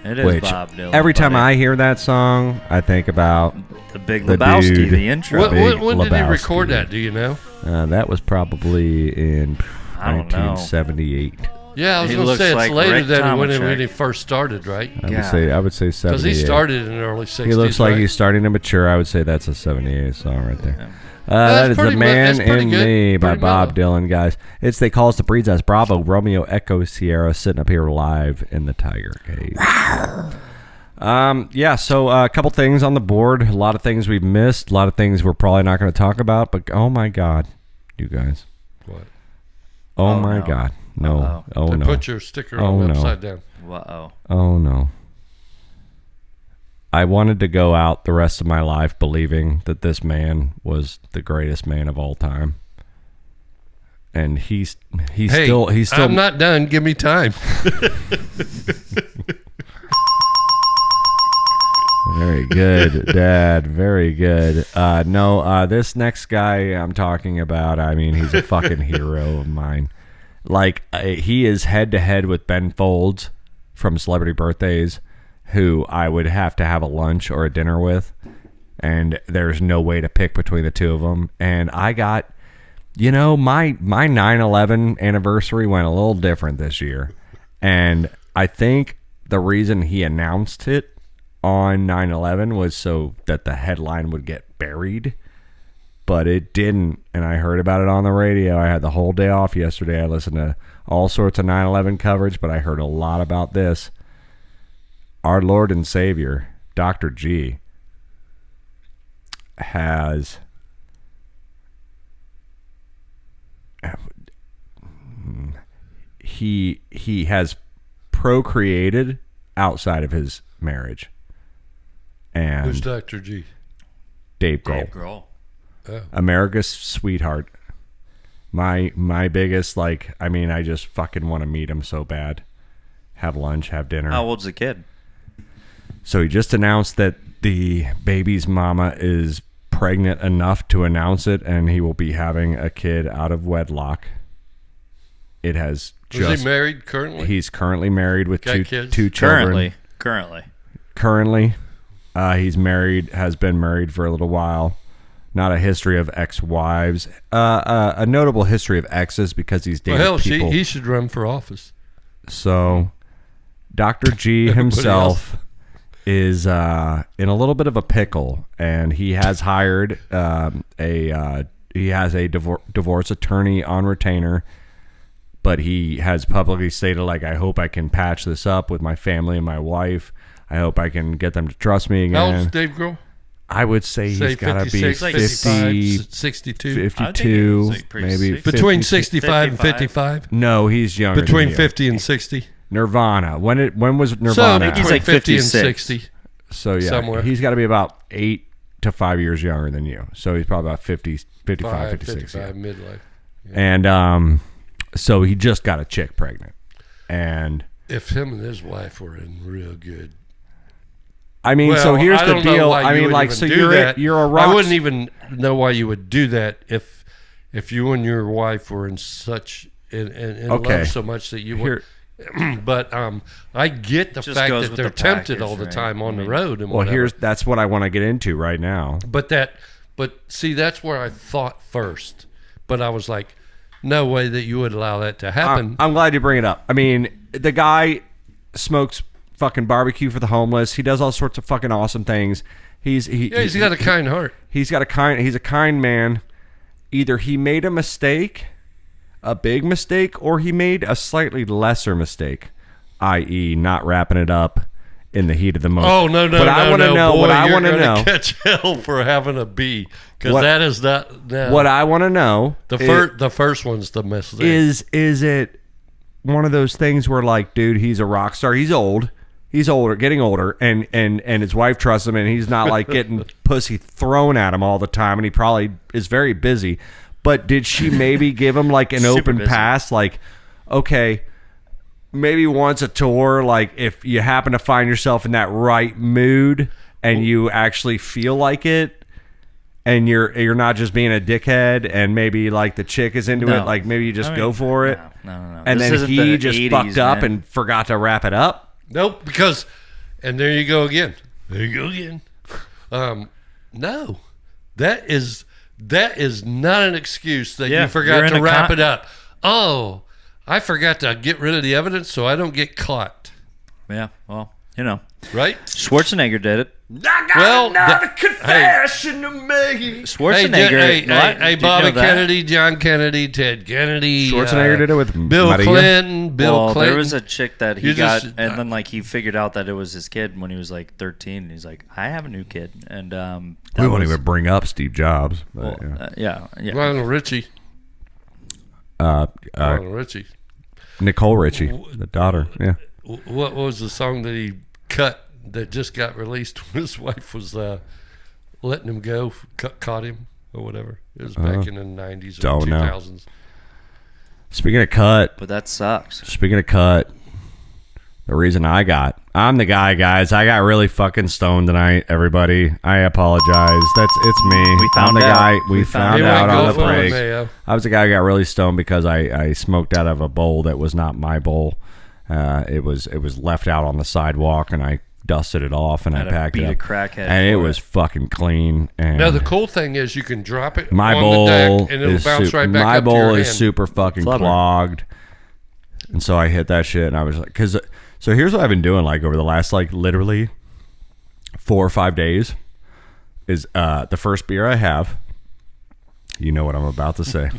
It is Which Bob Dylan. every time buddy. I hear that song, I think about the Big the Lebowski, dude. the intro. When did he Lebowski. record that? Do you know? That was probably in I don't know. 1978. Yeah, I was He going to looks say it's like later Rick than when Tomachek. he first started, right? I would say 78. Because he started in the early 60s. He looks like right? he's starting to mature. I would say that's a 78 song right there. That's That is "The pretty Man that's pretty in good. Me" by Pretty Bob mellow. Dylan, guys. They call us the Breeds as Bravo, Romeo, Echo, Sierra, sitting up here live in the Tiger Cave. Yeah, so a couple things on the board. A lot of things we've missed. A lot of things we're probably not going to talk about. But oh my God, you guys. What? Oh my no. God. No. Uh-oh. Oh They no. put your sticker Oh, on no. upside down. Uh-oh. Oh no. I wanted to go out the rest of my life believing that this man was the greatest man of all time. And he's Hey, still I'm not done. Give me time. very good, Dad. Very good. This next guy I'm talking about, I mean, he's a fucking hero of mine. Like, he is head to head with Ben Folds from Celebrity Birthdays, who I would have to have a lunch or a dinner with. And there's no way to pick between the two of them. And I got, my 9/11 anniversary went a little different this year. And I think the reason he announced it on 9/11 was so that the headline would get buried, but it didn't. And I heard about it on the radio. I had the whole day off yesterday. I listened to all sorts of 9/11 coverage, but I heard a lot about this. Our Lord and Savior, Dr. G, has he has procreated outside of his marriage. And Who's Dr. G? Dave Grohl. Dave Grohl. America's sweetheart. My biggest, I just fucking want to meet him so bad. Have lunch, have dinner. How old's the kid? So he just announced that the baby's mama is pregnant enough to announce it, and he will be having a kid out of wedlock. It has just... Is he married currently? He's currently married with Got kids? two children. Currently. He's married, has been married for a little while. Not a history of ex-wives. A notable history of exes because he's dated Well, hell, people. he should run for office. So, Dr. G himself is in a little bit of a pickle, and he has hired he has a divorce attorney on retainer, but he has publicly stated, I hope I can patch this up with my family and my wife. I hope I can get them to trust me How again. old's Dave Grohl? I would say he's got to be 56, 50, 55, 62. 52, maybe. Between 50. 65 and 55? No, he's younger. Between than you. 50 and 60? Nirvana. When was So Nirvana? between He's like 50 and 56. 60. So yeah, somewhere. he's got to be about 8 to 5 years younger than you. So he's probably about 55, 56. 55, Yeah. midlife. And so he just got a chick pregnant. And If him and his wife were in real good. I mean, so Well, here's I the don't know deal. why I you mean, would like, even so do you're that. you're a rock. I wouldn't even know why you would do that if you and your wife were in such in Okay. love so much that you Here- would. But I get the Just fact goes that with they're the tempted package, all the right? time on I the mean- road and Well, whatever. that's what I want to get into right now. But see, that's where I thought first. But I was like, no way that you would allow that to happen. I'm glad you bring it up. I mean, the guy smokes fucking barbecue for the homeless. He does all sorts of fucking awesome things. He's got a kind heart. He's a kind man. Either he made a mistake, a big mistake, or he made a slightly lesser mistake, i.e., not wrapping it up in the heat of the moment. Oh no! But I want to know. Boy, What I you're want to gonna know. catch hell for having a B because What- that is not. No. What I want to know. the first one's the mistake. Is it one of those things where, dude, he's a rock star. He's old. He's older, getting older, and his wife trusts him, and he's not getting pussy thrown at him all the time, and he probably is very busy. But did she maybe give him like an Super open busy. pass? Like, okay, maybe once a tour, like if you happen to find yourself in that right mood and you actually feel like it, and you're not just being a dickhead, and maybe like the chick is into No. it, like maybe you just I mean, go for it. No. And This then isn't he the just 80s, fucked up man. and forgot to wrap it up. Nope, because, and there you go again. There you go again. No, that is not an excuse that Yeah, you forgot you're in to a wrap con- it up. Oh, I forgot to get rid of the evidence so I don't get caught. Yeah, well, you know. Right? Schwarzenegger did it. Well, confession to me. Schwarzenegger. Hey, Bobby Kennedy, John Kennedy, Ted Kennedy. Schwarzenegger did it with Bill Maria. Clinton. Bill Clinton. There was a chick that he You got, just- and then like he figured out that it was his kid when he was like 13. And he's like, I have a new kid, and We won't even bring up Steve Jobs. well, But, yeah. yeah. Lionel Richie. Lionel Richie. Nicole Richie, the daughter. Yeah. What was the song that he cut that just got released when his wife was letting him go, caught him or whatever? It was back in the 90s or Don't know. 2000s. Speaking of cut, But that sucks. the reason I'm the guy, guys. I got really fucking stoned tonight, everybody. I apologize. It's me. We found I'm the out. guy. We found He out went on the go for it, break. Mayo. I was the guy who got really stoned because I smoked out of a bowl that was not my bowl. It was left out on the sidewalk, and I dusted it off and I Had to packed beat it a up. crackhead And it for was it. fucking clean. And Now the cool thing is you can drop it my on bowl the deck and it'll is bounce right back my up to bowl your is hand. super fucking Clever. clogged. And so I hit that shit, and I was like, so here's what I've been doing like over the last like literally 4 or 5 days is the first beer I have. You know what I'm about to say.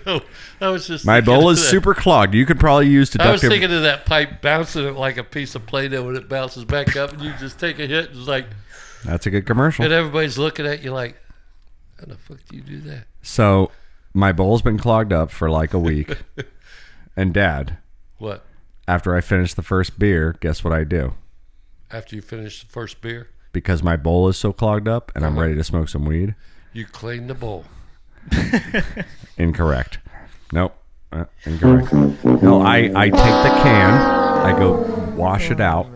No, I was just My thinking bowl of is that. super clogged. You could probably use I was deductive. thinking of that pipe bouncing it like a piece of Play-Doh when it bounces back up, and you just take a hit, and it's like, That's a good commercial. and everybody's looking at you like, how the fuck do you do that? So my bowl's been clogged up for like a week. And Dad, What? after I finish the first beer, guess what I do? After you finish the first beer, Because my bowl is so clogged up and I'm ready to smoke some weed. you clean the bowl. Incorrect. Nope. Incorrect. No, I take the can, I go wash it out.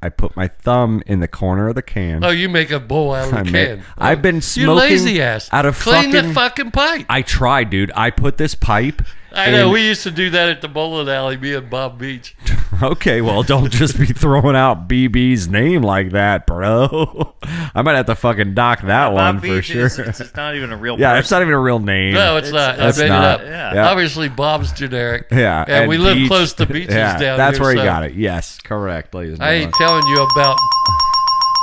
I put my thumb in the corner of the can. Oh, you make a bowl out of the I can. make- I've been You smoking lazy ass. out of clean the fucking- fucking pipe. I tried, dude. I put this pipe. I know in- we used to do that at the bowling alley, me and Bob Beach. Okay, well, don't just be throwing out BB's name like that, bro. I might have to fucking dock that one Bob for Beach sure. It's not even a real Yeah, person. it's not even a real name. No, it's not. I It's made not. it up. Yeah. Obviously, Bob's generic. Yeah, and we live Beach- close to beaches yeah, down that's here. where he so got it. Yes, correct, ladies and I ain't gentlemen. telling you about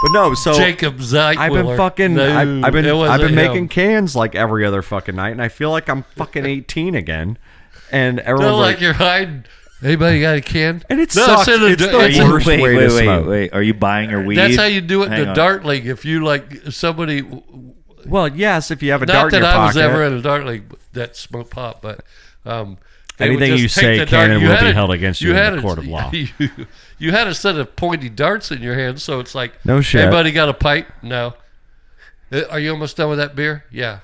But no, so Jacob Zeitwiller. I've been fucking. No, I've it been wasn't making him. cans like every other fucking night, and I feel like I'm fucking 18 again. And everyone's Don't like, like you're hiding. Anybody got a can? And it No, sucks. in It's the it's- worst way to smoke. Wait. Are you buying your weed? That's how you do it in Hang the on. dart league. If you like somebody, well, yes, if you have a not dart in that your I was pocket. ever in a dart league that smoked pot, but they would Anything just you take say the can dart. and You will had be a- held against you in had the a- court of law. You had a set of pointy darts in your hand, so it's like, No shit. Anybody got a pipe? No. Are you almost done with that beer? Yeah.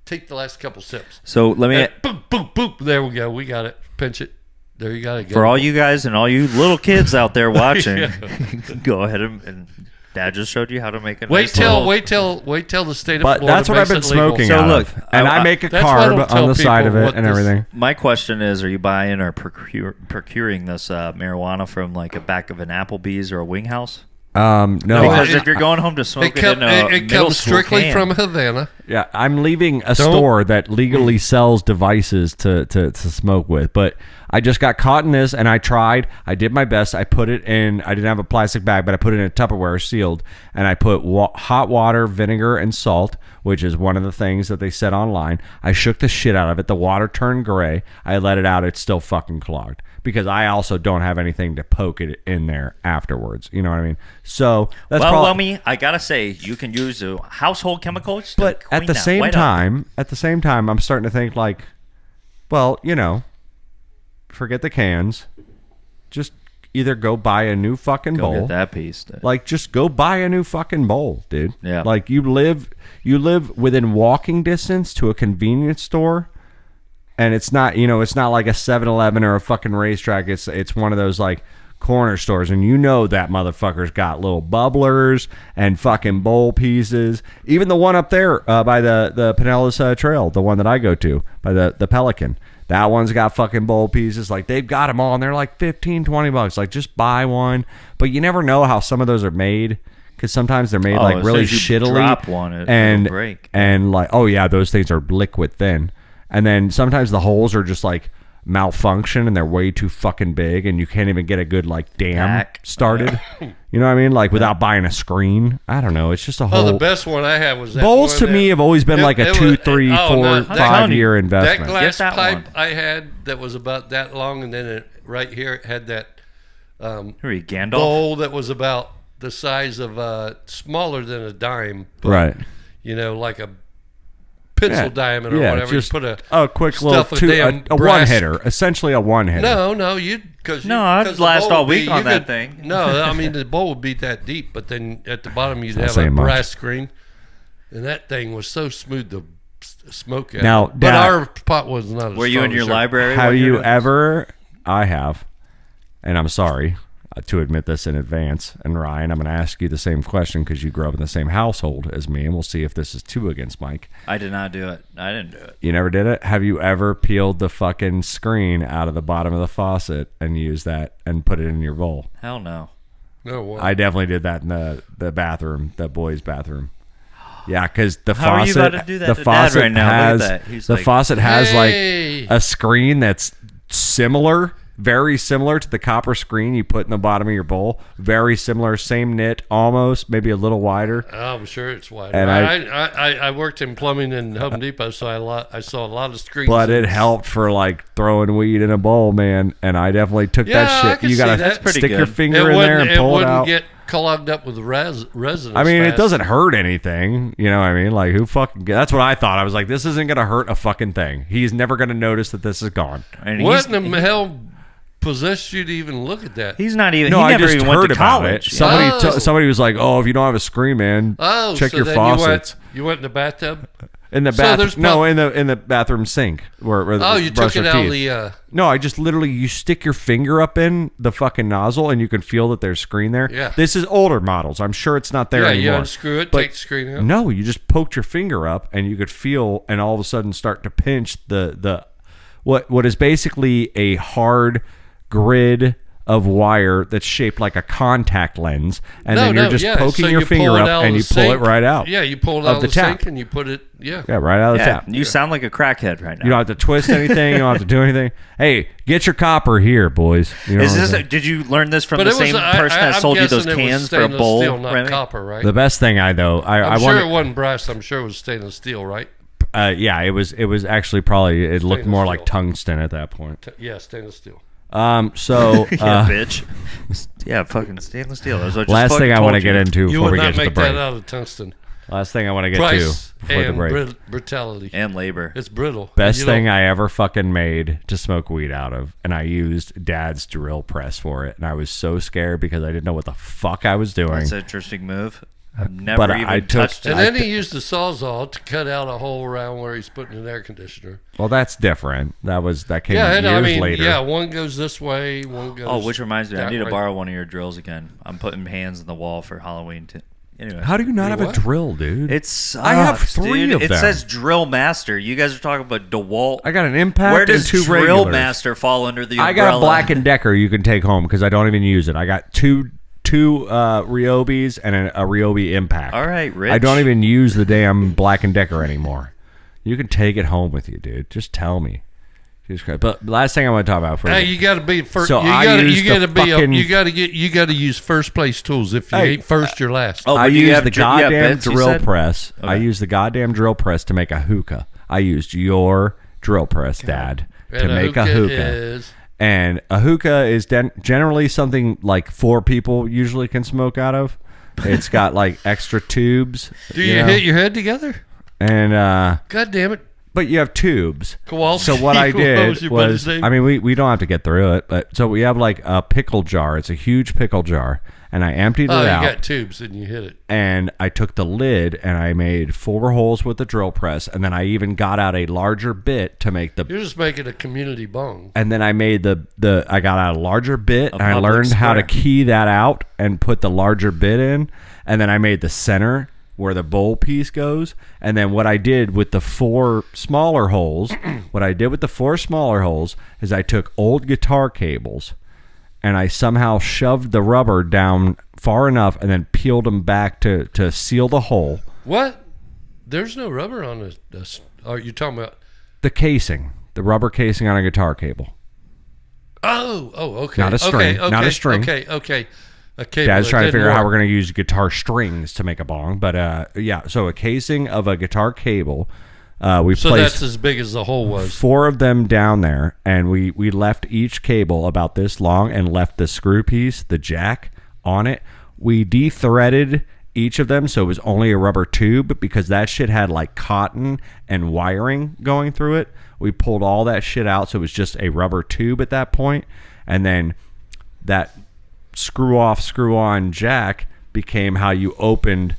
Take the last couple sips. So let me, And boop, boop, boop. There we go. We got it. Pinch it. There you got it. for all you guys and all you little kids out there watching, go ahead and Dad just showed you how to make a Wait nice till little- the state of But Florida that's what I've makes been it legal. smoking So out look, of. And I I- make a That's why I don't carb tell on the side of people it what and this- everything. My question is, are you buying or procuring this marijuana from like a back of an Applebee's or a wing house? No, Because it- if you're going home to smoke it, in a it middle comes school strictly can, from Havana. yeah, I'm leaving a store that legally sells devices to smoke with, but I just got caught in this, and I tried. I did my best. I put it in. I didn't have a plastic bag, but I put it in a Tupperware sealed, and I put hot water, vinegar, and salt, which is one of the things that they said online. I shook the shit out of it. The water turned gray. I let it out. It's still fucking clogged because I also don't have anything to poke it in there afterwards. You know what I mean? So that's Well, probably. I gotta say, you can use household chemicals, to But clean at the that same white up. time, I'm starting to think like, well, forget the cans. Just either go buy a new fucking Go bowl. get that piece. Dude. Like, just go buy a new fucking bowl, dude. Yeah. Like, you live within walking distance to a convenience store, and it's not, it's not like a 7-Eleven or a fucking racetrack. It's one of those, like, corner stores, and that motherfucker's got little bubblers and fucking bowl pieces. Even the one up there by the Pinellas Trail, the one that I go to, by the Pelican. That one's got fucking bowl pieces. Like, they've got them all, and they're like $15-$20. Like, just buy one. But you never know how some of those are made, because sometimes they're made like really shittily. Drop one, it'll break. And like, oh yeah, those things are liquid thin. And then sometimes the holes are just like malfunction, and they're way too fucking big, and you can't even get a good like dam started. You know what I mean? Like, without buying a screen. I don't know. It's just a whole. Oh, the best one I had was that bowls one to that- me have always been like a 2, 3, 4, 5 year investment. That glass that pipe one. I had that was about that long, and then right here it had that Who are you, Gandalf? bowl that was about the size of smaller than a dime, but, Right. like a pencil diameter or whatever. Just you put a quick little stuff a damn a brass- one hitter, essentially a one hitter. No, I'd last all week on that thing. No, I mean the bowl would be that deep, but then at the bottom you'd not have a saying much. brass screen, and that thing was so smooth to smoke at. Now, but Dad, our pot was not. Were you in your library? Have while you were you doing this? ever? I have, and I'm sorry to admit this in advance. And Ryan, I'm going to ask you the same question because you grew up in the same household as me, and we'll see if this is 2 against Mike. I did not do it. I didn't do it. You never did it? Have you ever peeled the fucking screen out of the bottom of the faucet and used that and put it in your bowl? Hell no. No, what? I definitely did that in the bathroom, the boys' bathroom. Yeah, because the How are you faucet, about to do that the to Dad faucet right now? Look has at that. He's the like, faucet has Hey! like a screen that's similar, very similar to the copper screen you put in the bottom of your bowl. Very similar, same knit, almost, maybe a little wider. I'm sure it's wide. And I worked in plumbing in Home Depot, so I saw a lot of screens. But it helped for like throwing weed in a bowl, man. And I definitely took Yeah, I that shit. can You see gotta that. That's pretty stick your good. finger in there and pull it wouldn't out. get clogged up with resin. I mean, as it fast. doesn't hurt anything. You know what I mean? Like, who fucking... That's what I thought. I was like, this isn't going to hurt a fucking thing. He's never going to notice that this is gone. And What in the hell possessed you to even look at that? He's not even. No, he I never just even heard went to about college. it. Somebody, Oh. somebody was like, oh, if you don't have a screen, man, check so your then faucets. You went in the bathtub? In the So bathroom. there's No, prob- in the bathroom sink. Where You brush took it your out of teeth. the... No, I just literally, you stick your finger up in the fucking nozzle and you can feel that there's screen there. Yeah. This is older models. I'm sure it's not there yeah, anymore. you unscrew it, But take the screen out. no, you just poked your finger up and you could feel and all of a sudden start to pinch the what is basically a hard grid of wire that's shaped like a contact lens, and then you're just poking so your you finger pull it up out and of you the pull it sink. right out. Yeah, you pull it of out of the the tap. sink and you put it... Yeah. Yeah, right out of the Yeah, tap. you sound like a crackhead right now. You don't have to twist anything. You don't have to do anything. Hey, get your copper here, boys. You know Is what I'm this? saying? Did you learn this from But the it was, same person that I'm sold you those guessing it was cans for a stainless bowl? steel, not Remy? copper, right? The best thing I I'm sure wanted, it wasn't brass. I'm sure it was stainless steel, right? yeah, it was actually probably it looked Stainless more steel. like tungsten at that point. Yeah, stainless steel. So Yeah, bitch. Yeah, fucking stainless steel. That's what I just last thing fucking I want to told get you. into You before would we not get to the make break. that out of tungsten. Last thing I want to get Price to before the and break. brutality. And labor. It's brittle. Best You thing don't- I ever fucking made to smoke weed out of, and I used Dad's drill press for it, and I was so scared because I didn't know what the fuck I was doing. That's an interesting move. I've never But even I took- touched it. And then he used the Sawzall to cut out a hole around where he's putting an air conditioner. Well, that's different. That came Yeah, years and I mean, later. yeah, one goes this way, one goes. Oh, which reminds me, I that need to way. borrow one of your drills again. I'm putting hands on the wall for Halloween. Anyway, How do you not have what? a drill, dude? I have 3 of It them. says Drill Master. You guys are talking about DeWalt. I got an Impact Where does and 2 Drill regulars. Master fall under the I umbrella? got a Black & Decker you can take home because I don't even use it. I got two Ryobis and a Ryobi Impact. All right, Rich. I don't even use the damn Black & Decker anymore. You can take it home with you, dude. Just tell me. Jesus Christ. But last thing I want to talk about for Hey, you got to be first. So you I got to used you got to the be. fucking- You got to use first place tools. If you Hey, ain't first, you're last. Oh, I but you used have the you have goddamn bits, you drill said? press. I Okay. used the goddamn drill press to make a hookah. I used your drill press, Dad, to And make a hookah. is And a hookah is generally something like 4 people usually can smoke out of. It's got like extra tubes. do you know? hit your head together? And God damn it! but you have tubes. Kowalski. So what I What was did your was, buddy's name? I mean, we don't have to get through it, but so we have like a pickle jar. It's a huge pickle jar, and I emptied Oh, it you out. got tubes and you hit it. And I took the lid and I made 4 holes with the drill press, and then I even got out a larger bit to make the. You're just making a community bong. And then I made I got out a larger bit, and I public learned how to square. key that out and put the larger bit in, and then I made the center where the bowl piece goes. And then what I did with the 4 smaller holes, is I took old guitar cables and I somehow shoved the rubber down far enough and then peeled them back to seal the hole. What? There's no rubber on this. Are you talking about? The casing, the rubber casing on a guitar cable. Oh, okay. Not a string, Okay, not a string. Okay. A cable Dad's that trying to didn't figure out how work. we're going to use guitar strings to make a bong. But yeah, so a casing of a guitar cable. We So placed that's as big as the hole was. 4 of them down there, and we left each cable about this long and left the screw piece, the jack, on it. We de-threaded each of them, so it was only a rubber tube because that shit had like cotton and wiring going through it. We pulled all that shit out, so it was just a rubber tube at that point. And then that screw off, screw on jack became how you opened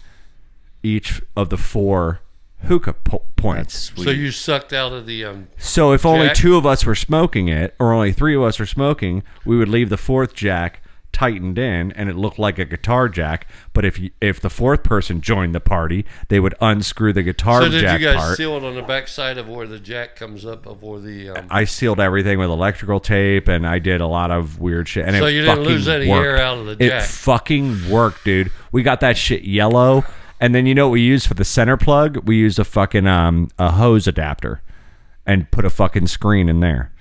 each of the 4 hookah points. Sweet. So you sucked out of the So if only jack? 2 of us were smoking it, or only 3 of us were smoking, we would leave the 4th jack tightened in, and it looked like a guitar jack. But if the 4th person joined the party, they would unscrew the guitar So did jack you guys part. seal it on the back side of where the jack comes up before the? I sealed everything with electrical tape, and I did a lot of weird shit. And So it you didn't fucking lose any worked. air out of the It jack. fucking worked, dude. We got that shit yellow, and then you know what we used for the center plug? We used a fucking a hose adapter, and put a fucking screen in there.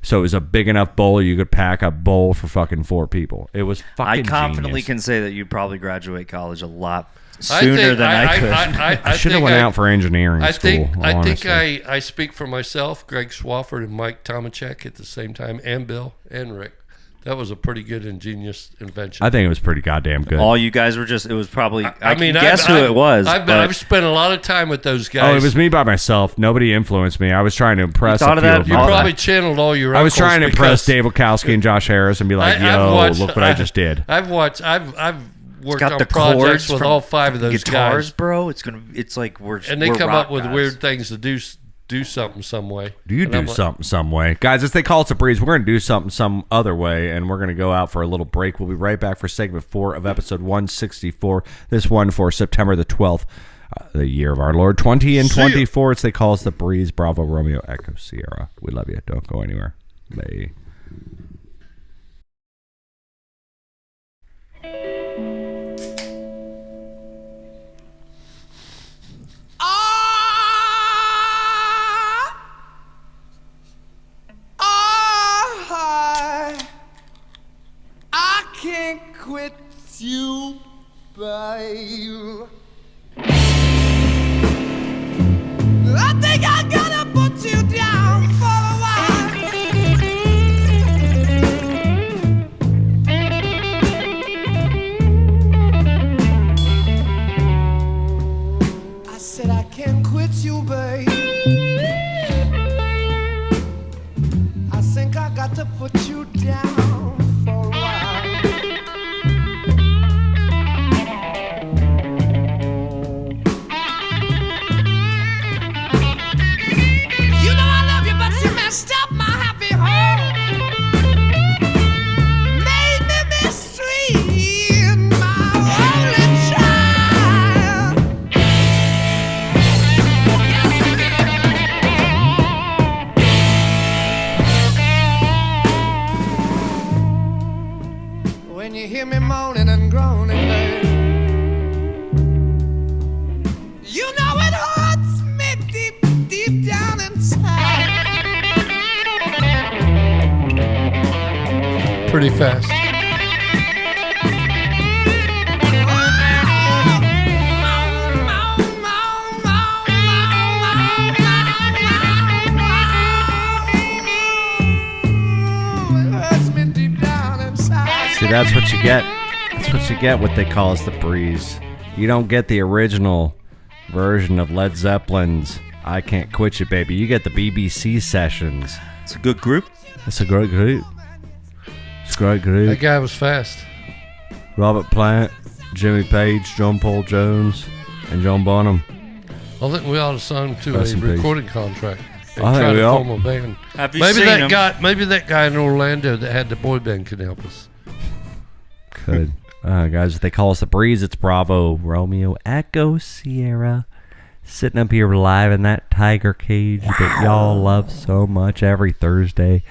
So it was a big enough bowl you could pack a bowl for fucking 4 people. It was I fucking confidently genius. can say that you probably graduate college a lot sooner than I could. I should have went out for engineering I school. think honestly. I speak for myself, Greg Swafford and Mike Tomachek at the same time, and Bill and Rick. That was a pretty good ingenious invention. I think it was pretty goddamn good. All you guys were just, it was probably, I mean, can guess who it was. I've but spent a lot of time with those guys. Oh, it was me by myself. Nobody influenced me. I was trying to impress thought a of few that? of You them. probably channeled all your. I was trying to impress because Dave Wachowski and Josh Harris and be like, I've "Yo, watched- look what I just did." I've worked got on the projects chords with from all 5 of those guitars, guys, bro. It's like we're and they we're come rock up with guys. weird things to do something some way. Do you And do I'm like, something some way? Guys, as they call it, the breeze, we're going to do something some other way, and we're going to go out for a little break. We'll be right back for segment 4 of episode 164. This one for September the 12th, the year of our Lord 20 and 24. It's they call us the breeze. Bravo, Romeo, Echo, Sierra. We love you. Don't go anywhere. Bye. I can't quit you, babe. I think I'm gonna put you down for a while. I said I can't quit you, babe. I think I got to put you down for a while. You know I love you, but you messed up my happy home. Made me mistreat my only child. When you hear me moaning and groaning, babe, you know it hurts me deep, deep down inside. pretty fast. See, that's what you get. That's what you get. What they call us the breeze. You don't get the original version of Led Zeppelin's I Can't Quit You, baby. You get the BBC sessions. It's a good group. It's a great group. It's a great That group. guy was fast. Robert Plant, Jimmy Page, John Paul Jones, and John Bonham. I think we ought to sign him to Rest a in peace. recording contract and I think try we to ought. form a band. Have you Maybe seen that him? guy. Maybe that guy in Orlando that had the boy band can help us. Good. Guys, they call us the Breeze. It's Bravo, Romeo, Echo, Sierra. Sitting up here live in that tiger cage that y'all love so much every Thursday,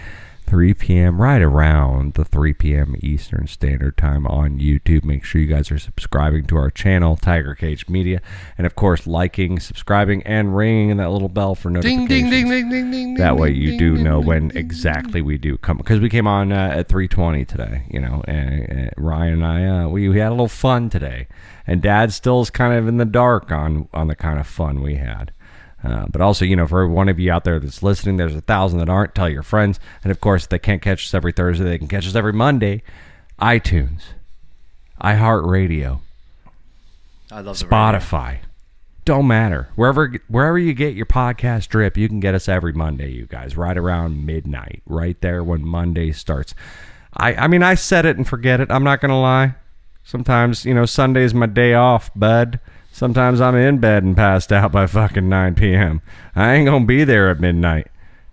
3 p.m., right around the 3 p.m. Eastern Standard Time on YouTube. Make sure you guys are subscribing to our channel, Tiger Cage Media, and of course, liking, subscribing, and ringing that little bell for Ding notifications. ding ding ding ding ding. That way ding, you ding, do ding, know ding, when ding, exactly we do come, because we came on at 3:20 today, and Ryan and I we had a little fun today, and Dad still is kind of in the dark on the kind of fun we had. But also, for every one of you out there that's listening, there's 1,000 that aren't. Tell your friends. And, of course, if they can't catch us every Thursday, they can catch us every Monday. iTunes, iHeartRadio, I love the radio. Spotify. Don't matter. Wherever you get your podcast drip, you can get us every Monday, you guys, right around midnight, right there when Monday starts. I mean, I said it and forget it. I'm not going to lie. Sometimes, Sunday's my day off, bud. Sometimes I'm in bed and passed out by fucking 9 p.m. I ain't going to be there at midnight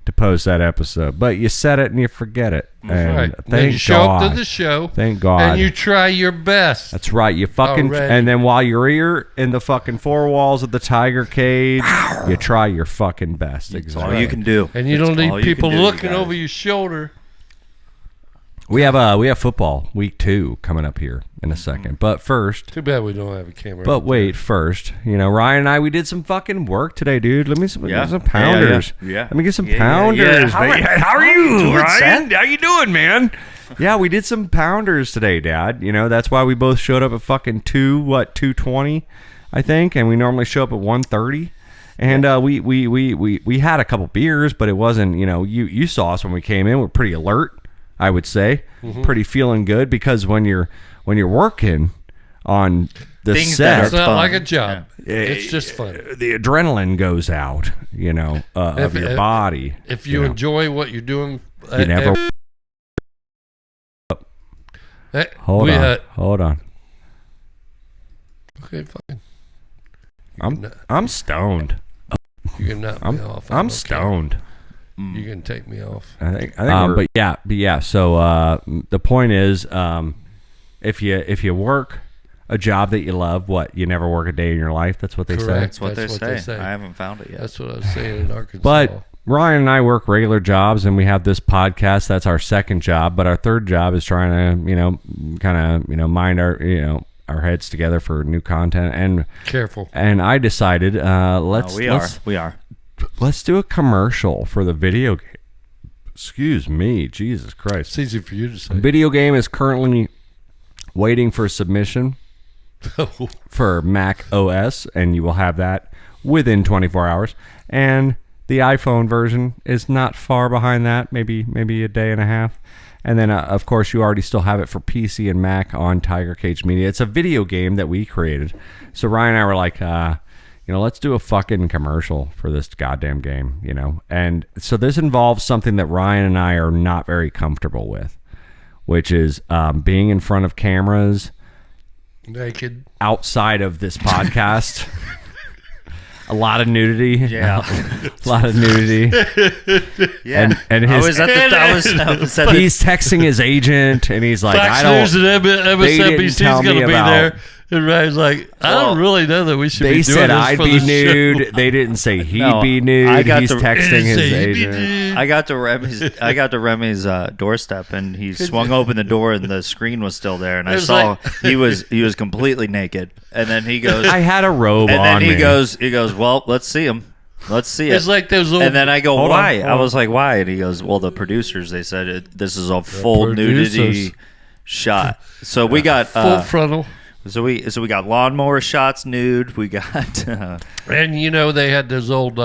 to post that episode. But you said it and you forget it. And Right. thank Then you show God. up to the show. Thank God. And you try your best. That's right. You fucking Already. and then while you're here in the fucking four walls of the tiger cage, you try your fucking best. That's Exactly. all you can do. And you That's don't all need you can people do, you looking guys. over your shoulder. We have football week 2 coming up here in a second. But first, Too bad we don't have a camera. but wait, first, Ryan and I, we did some fucking work today, dude. Let me get some pounders. Yeah. Let me get some Yeah, yeah, pounders. yeah. How are you, Doing, Ryan? Seth? How you doing, man? Yeah, we did some pounders today, Dad. That's why we both showed up at fucking 2:20, I think, and we normally show up at 1:30. And we had a couple beers, but it wasn't, you saw us when we came in. We're pretty alert, I would say, pretty feeling good, because when you're working on the Things set, that It's not fun. like a job. Yeah. It's just fun. the adrenaline goes out, of your body. If you enjoy what you're doing, You never. Hold on. Okay, fine. I'm stoned. You can knock me off. I'm okay. stoned. You can take me off. I think but yeah. So the point is, if you work a job that you love, you never work a day in your life. That's what they Correct. say. That's what they say. I say. haven't found it yet. That's what I was saying in Arkansas. But Ryan and I work regular jobs, and we have this podcast. That's our second job. But our third job is trying to, mind our heads together for new content. And careful. And I decided, we are. Let's do a commercial for the video game. Excuse me, Jesus Christ. It's easy for you to say. Video game is currently waiting for submission for Mac OS, and you will have that within 24 hours. And the iPhone version is not far behind that, maybe a day and a half. And then, of course, you already still have it for PC and Mac on Tiger Cage Media. It's a video game that we created. So Ryan and I were like, let's do a fucking commercial for this goddamn game, And so this involves something that Ryan and I are not very comfortable with, which is being in front of cameras Naked. outside of this podcast. A lot of nudity. Yeah. A lot of nudity. Yeah. And his, I was at the he's texting his agent, and he's like, Fox I don't. News and they didn't MSNBC's tell going me to be about- there. And Ryan's like, I don't really know that we should They be doing said this I'd for be the nude. show. They didn't say he'd No, be nude. I got He's to- texting his Say he'd be agent. nude. I got to Remy's doorstep, and he swung open the door, and the screen was still there, and I It was saw like- he was completely naked, and then he goes, I had a robe and on then he me. goes, well, let's see him. Let's see it. It's like those little. And then I go, Hold on, why? hold I on. was like, why? And he goes, well, the producers, they said this is a full nudity producers. shot. So we got full frontal. so we got lawnmower shots nude. We got And they had those old.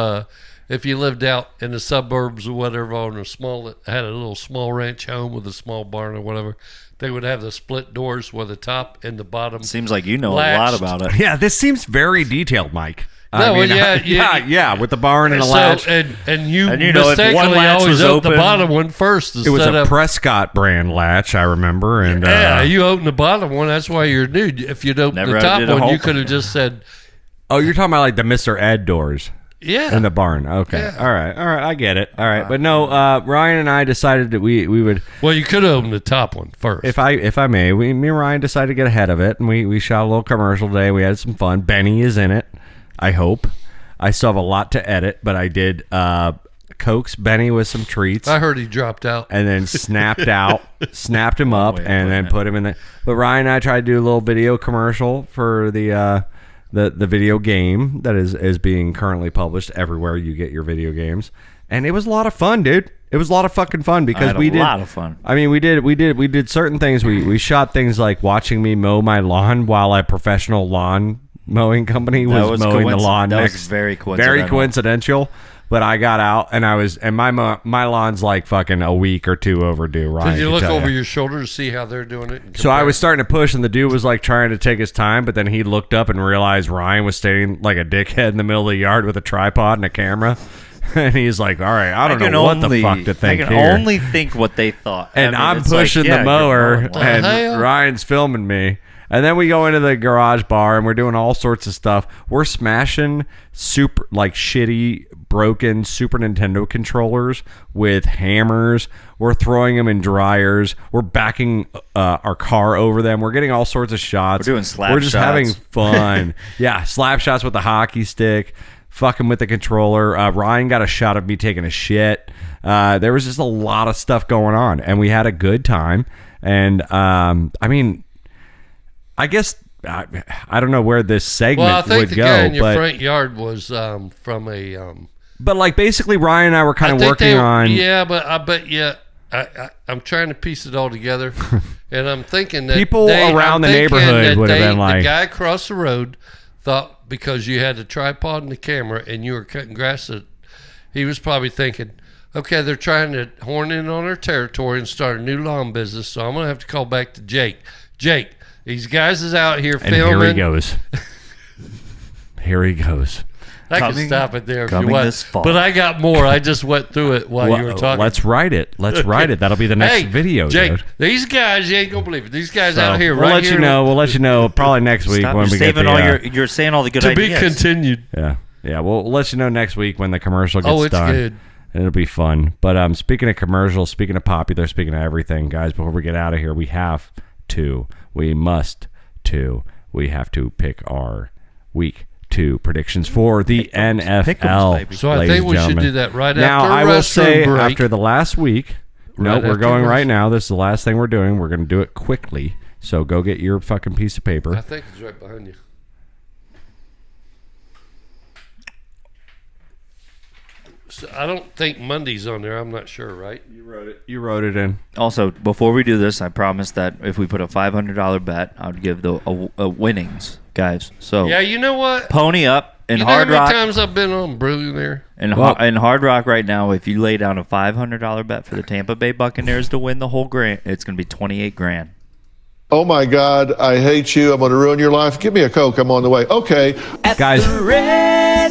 If you lived out in the suburbs or whatever, on had a little small ranch home with a small barn or whatever, they would have the split doors where the top and the bottom. seems like you know a Latched. lot about it. Yeah, this seems very detailed, Mike. No, well, yeah, with the barn and the latch. And you And you know, if one mistakenly latch always was open the open- bottom one first. It was instead a of, Prescott brand latch, I remember. And yeah, you opened the bottom one. That's why you're new. If you'd opened Never the top did a one, you hole. could have just said, oh, you're talking about like the Mr. Ed doors. yeah. In the barn. Okay. Yeah. All right. I get it. All right. But no, Ryan and I decided that we would, Well, you could have opened the top one first. if I may, me and Ryan decided to get ahead of it, and we shot a little commercial today. We had some fun. Benny is in it, I hope. I still have a lot to edit, but I did coax Benny with some treats. I heard he dropped out. And then snapped him up, way of and then putting it. put him in the. But Ryan and I tried to do a little video commercial for the video game that is being currently published everywhere you get your video games, and it was a lot of fun, dude. It was a lot of fucking fun because we did a lot of fun. I mean, we did certain things. We shot things like watching me mow my lawn while a professional lawn mowing company was mowing the lawn that next. was very coincidental. Very coincidental. But I got out and my lawn's like fucking a week or two overdue. Ryan, Did you can look tell over ya. your shoulder to see how they're doing it? and So I compare? was starting to push, and the dude was like trying to take his time, but then he looked up and realized Ryan was standing like a dickhead in the middle of the yard with a tripod and a camera. And he's like, all right, I don't know what the fuck to think I can here. only think what they thought. And I mean, I'm it's like, pushing yeah, the you're mower, mowing lawn. and hell? Ryan's filming me. And then we go into the garage bar, and we're doing all sorts of stuff. We're smashing super, like, shitty, broken Super Nintendo controllers with hammers. We're throwing them in dryers. We're backing our car over them. We're getting all sorts of shots. We're doing slap We're just shots. having fun. Yeah, slap shots with the hockey stick. Fucking with the controller. Ryan got a shot of me taking a shit. There was just a lot of stuff going on, and we had a good time. And I mean, I guess I don't know where this segment Well, I think would the go, guy in your but front yard was from a. but like basically Ryan and I were kind of working on. Yeah, but I'm trying to piece it all together, and I'm thinking that People around the neighborhood would have been like- the guy across the road thought because you had a tripod and the camera and you were cutting grass, that he was probably thinking, okay, they're trying to horn in on our territory and start a new lawn business, so I'm gonna have to call back to Jake. Jake, these guys is out here And filming. here he goes. Here he goes. I can Coming- stop it there if you coming want. this fall. But I got more. I just went through it while you were talking. Let's write it. Let's write it. That'll be the next hey, video, Jake, dude. these guys, you ain't gonna believe it. These guys So, out here, we'll right let here. you know. We'll let you know probably next week Stop, when you're we get saving the. all you're saying all the good to be ideas. continued. Yeah. We'll let you know next week when the commercial gets Oh, it's done. good. It'll be fun. But speaking of commercials, speaking of popular, speaking of everything, guys, before we get out of here, we have to pick our week 2 predictions for the NFL. baby. So I ladies think and we should gentlemen. do that right now, after I a will restroom say break. after the last week. No, Right we're after going rest- right now. This is the last thing we're doing. We're going to do it quickly. So go get your fucking piece of paper. I think it's right behind you. So I don't think Monday's on there. I'm not sure, right? You wrote it in. Also, before we do this, I promise that if we put a $500 bet, I would give the winnings, guys. So Yeah, you know what? pony up in You know Hard how many Rock. times I've been on Billionaire? In Hard Rock right now, if you lay down a $500 bet for the Tampa Bay Buccaneers to win the whole grand, it's going to be $28,000. Oh my God, I hate you. I'm going to ruin your life. Give me a Coke. I'm on the way. Okay. Guys, the Red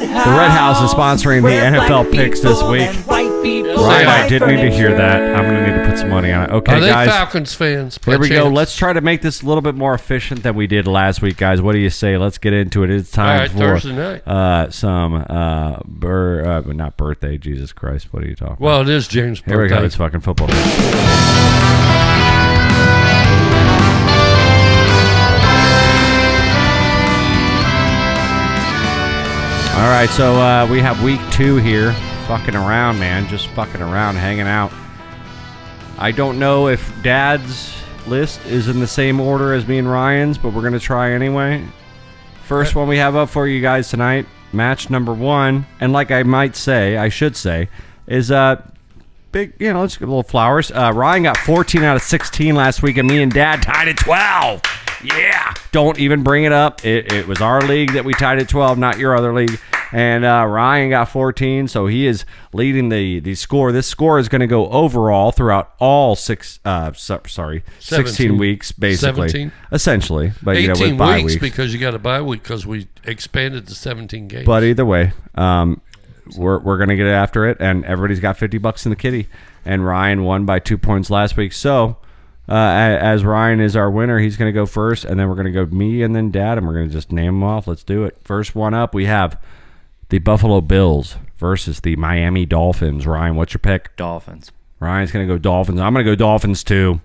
House is sponsoring the NFL picks this week. Ryan, I didn't need to hear that. I'm going to need to put some money on it. Okay, Are they guys. Falcons fans? Here we go. Chance? Let's try to make this a little bit more efficient than we did last week, guys. What do you say? Let's get into it. It's time All right, for Thursday night. some not birthday. Jesus Christ, what are you talking Well, it is James' about? Here we go. birthday. It's fucking football. All right, so we have week 2 here. Fucking around, man. Just fucking around, hanging out. I don't know if Dad's list is in the same order as me and Ryan's, but we're going to try anyway. First one we have up for you guys tonight, match number 1. And like I should say, is big, let's get a little flowers. Ryan got 14 out of 16 last week, and me and Dad tied at 12. Yeah. Don't even bring it up. It was our league that we tied at 12, not your other league. And Ryan got 14, so he is leading the score. This score is going to go overall throughout all 16 weeks, basically. 17? Essentially. But, 18 with bye weeks weeks. because you got a bye week because we expanded to 17 games. But either way, we're going to get after it, and everybody's got $50 in the kitty. And Ryan won by 2 points last week. So, as Ryan is our winner, he's going to go first, and then we're going to go me and then Dad, and we're going to just name them off. Let's do it. First one up, we have the Buffalo Bills versus the Miami Dolphins. Ryan, what's your pick? Dolphins. Ryan's going to go Dolphins. I'm going to go Dolphins, too.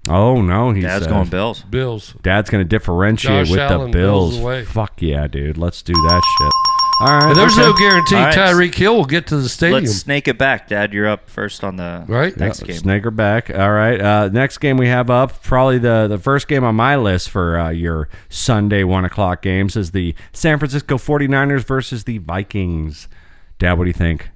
Oh, no. Dad's going Bills. Bills. Dad's going to differentiate Josh with Allen, the Bills. Bills away. Fuck yeah, dude. Let's do that shit. All right. But there's okay. no guarantee All right. Tyreek Hill will get to the stadium. Let's snake it back, Dad. You're up first on the next game. Snake her back. All right. Next game we have up, probably the first game on my list for your Sunday 1 o'clock games is the San Francisco 49ers versus the Vikings. Dad, what do you think?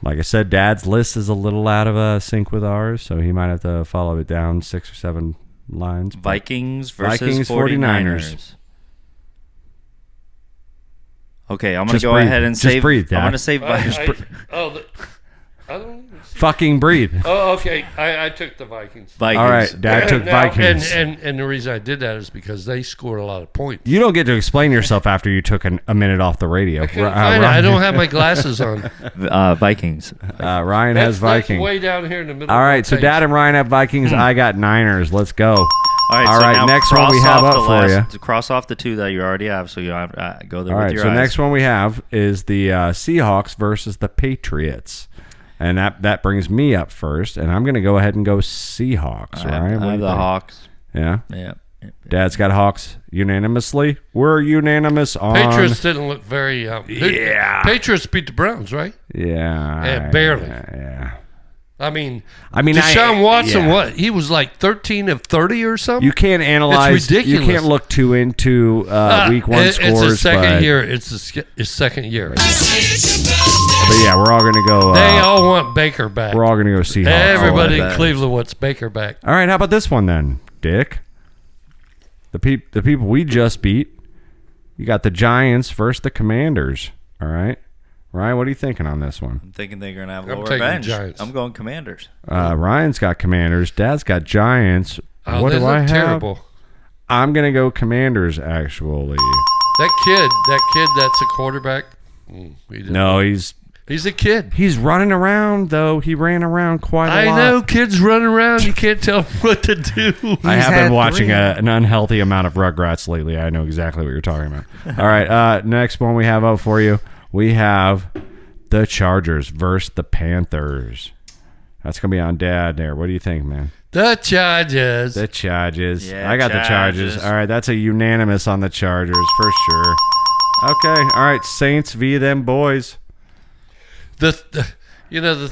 Like I said, Dad's list is a little out of sync with ours, so he might have to follow it down 6 or 7 lines. Vikings versus Vikings, 49ers. Okay, I'm going to Just go breathe. ahead and Just save. breathe, Dad. I'm going to save. I don't even see. Fucking breathe. Oh, okay. I took the Vikings. Vikings. All right, Dad took Now, Vikings. And the reason I did that is because they scored a lot of points. You don't get to explain yourself after you took a minute off the radio. I don't have my glasses on. Vikings. Ryan has Vikings. That's way down here in the middle. All of right, my so page. Dad and Ryan have Vikings. I got Niners. Let's go. All right, All so right, now next one we cross have off up the for last- Cross off the two that you already have, so you have go there All with right, your so eyes. next one we have is the Seahawks versus the Patriots. And that brings me up first, and I'm going to go ahead and go Seahawks. I Ryan, have, what I do have you the think? Hawks. Yeah? Yeah. Dad's got Hawks unanimously. We're unanimous on... Patriots didn't look very. Yeah. Patriots beat the Browns, right? Yeah. Yeah, barely. Yeah. I mean, I- Deshaun Watson, yeah. what? He was like 13 of 30 or something? You can't analyze... It's ridiculous. You can't look too into week one scores. It's his second but, year. It's his second year. But yeah, we're all going to go... They all want Baker back. we're all going to go Seahawks. Everybody in bet. Cleveland wants Baker back. All right, how about this one then, Dick? The people we just beat. You got the Giants versus the Commanders. All right, Ryan, what are you thinking on this one? I'm thinking they're going to have a I'm little taking revenge. Giants. I'm going Commanders. Ryan's got Commanders. Dad's got Giants. Oh, what they do look I have? terrible. I'm gonna go Commanders. Actually, That kid that's a quarterback. no, he's He's a kid. running around though. He ran around quite a lot. I know kids run around. You can't tell them what to do. I have been watching an unhealthy amount of Rugrats lately. I know exactly what you're talking about. All right, next one we have out for you. We have the Chargers versus the Panthers. That's going to be on Dad there. What do you think, man? The Chargers. The Chargers. Yeah, I got the Chargers. Chargers. All right, that's a unanimous on the Chargers for sure. Okay, all right, Saints v. them boys. The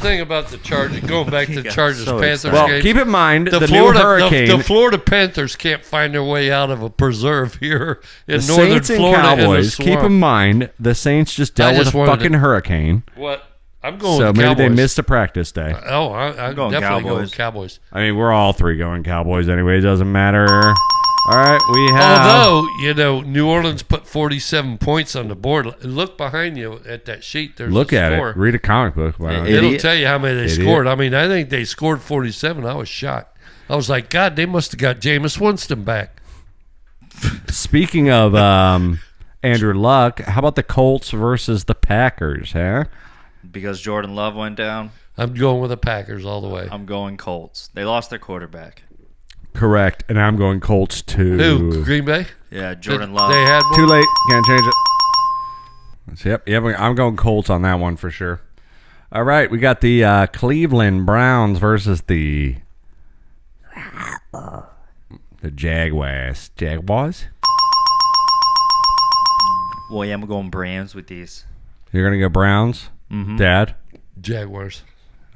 thing about the Chargers, going back to the Chargers so Panthers excited. Well, game, keep in mind the Florida, new hurricane. the Florida Panthers can't find their way out of a preserve here in the northern Saints and Florida. Cowboys. In the Keep in mind the Saints just dealt with a wanted fucking hurricane. What? I'm going So with maybe Cowboys. they missed a practice day. Oh, I'm going definitely Cowboys. going Cowboys. I mean, we're all three going Cowboys anyway. It doesn't matter. All right, we have. Although, New Orleans put 47 points on the board. Look behind you at that sheet. There's Look a at score. it. Read a comic book. Wow. Idiot. It'll tell you how many they Idiot. scored. I mean, I think they scored 47. I was shocked. I was like, God, they must have got Jameis Winston back. Speaking of Andrew Luck, how about the Colts versus the Packers, huh? Because Jordan Love went down, I'm going with the Packers all the way. I'm going Colts. They lost their quarterback. Correct. And I'm going Colts too. Who? Green Bay? Yeah, Jordan They Love. had one? Too late. Can't change it. Yep. I'm going Colts on that one for sure. All right, we got the Cleveland Browns versus the Jaguars. Jaguars? Well, yeah, I'm going Browns with these. You're going to go Browns? Mm-hmm. Dad? Jaguars.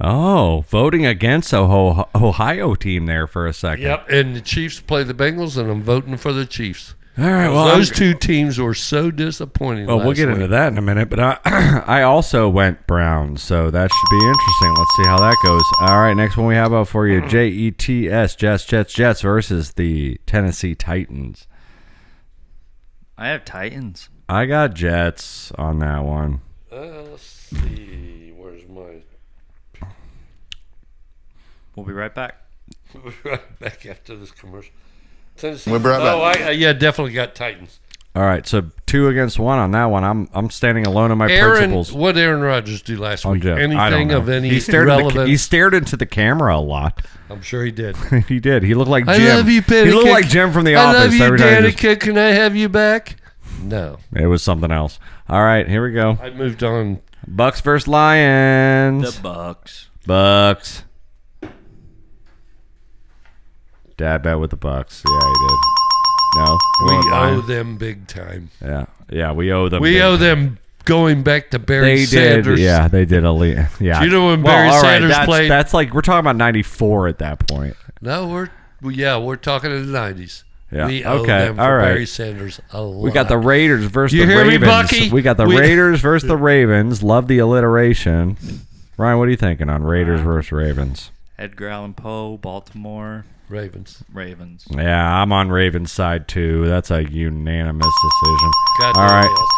Oh, voting against Ohio team there for a second. Yep. And the Chiefs play the Bengals, and I'm voting for the Chiefs. All right, well, Those two teams were so disappointing. Well, we'll get into that in a minute, but I also went Browns, so that should be interesting. Let's see how that goes. All right, next one we have out for you, Jets, Jets versus the Tennessee Titans. I have Titans. I got Jets on that one. Let's see. Where's my... We'll be right back. We'll be right back after this commercial. Tennessee. We'll be right back. I definitely got Titans. All right, so 2 against 1 on that one. I'm standing alone on my principles. What did Aaron Rodgers do last week? Jeff. I don't Anything know. of any he relevance? he stared into the camera a lot. I'm sure he did. He did. He looked like Jim. I love you, Patty He looked Cake. like Jim from The I Office. love you, Every time he Daddy just- Kid. Can I have you back? No. It was something else. All right, here we go. I moved on. Bucks versus Lions. The Bucks. Bucks. Dad bet with the Bucks. Yeah, he did. No, We went owe Lions? them big time. Yeah, we owe them. We big owe time. them going back to Barry They Sanders. did. Yeah, they did a yeah. Do you know when Well, Barry all right, Sanders that's, played? That's like we're talking about '94 at that point. No, we're talking in the 90s. Yeah. We owe Okay, them for all right. Barry Sanders a lot. We got the Raiders versus You the hear me, Ravens. Bucky? We got the We- Raiders versus the Ravens. Love the alliteration. Ryan, what are you thinking on Raiders versus Ravens? Edgar Allan Poe, Baltimore Ravens. Ravens. Yeah, I'm on Ravens side too. That's a unanimous decision. God All damn, right. yes.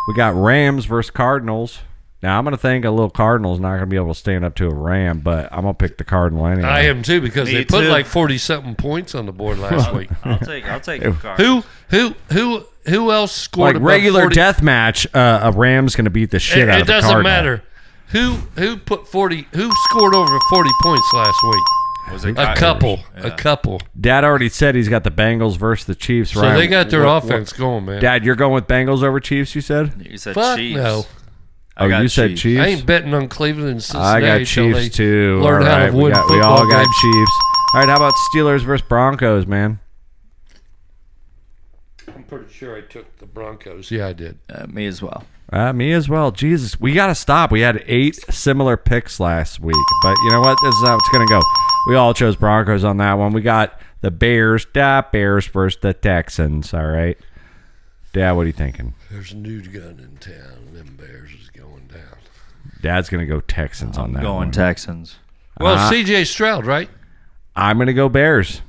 We got Rams versus Cardinals. Now, I'm going to think a little Cardinal's not going to be able to stand up to a Ram, but I'm going to pick the Cardinal anyway. I am too because Me they put too. like 40-something points on the board last week. I'll take the Cardinals. Who else scored Like above regular 40? death match, a Ram's going to beat the shit out It of the doesn't Cardinal. matter. Who put 40? Who scored over 40 points last week? Was it A couple. Yeah. A couple. Dad already said he's got the Bengals versus the Chiefs, So right? they got their offense going, man. Dad, you're going with Bengals over Chiefs, you said? You said Fuck Chiefs. no. I Oh, got you said Chiefs? I ain't betting on Cleveland and I Cincinnati got till they Chiefs too. learn All how right, to win we football all got games. Chiefs. All right, how about Steelers versus Broncos, man? I'm pretty sure I took the Broncos. Yeah, I did. Me as well. Me as well. Jesus, we got to stop. We had 8 similar picks last week, but you know what? This is how it's going to go. We all chose Broncos on that one. We got the Bears versus the Texans, all right? Dad, what are you thinking? There's a new gun in town. Them Bears is going down. Dad's going to go Texans on that Going one. Texans. Well, C.J. Stroud, right? I'm going to go Bears.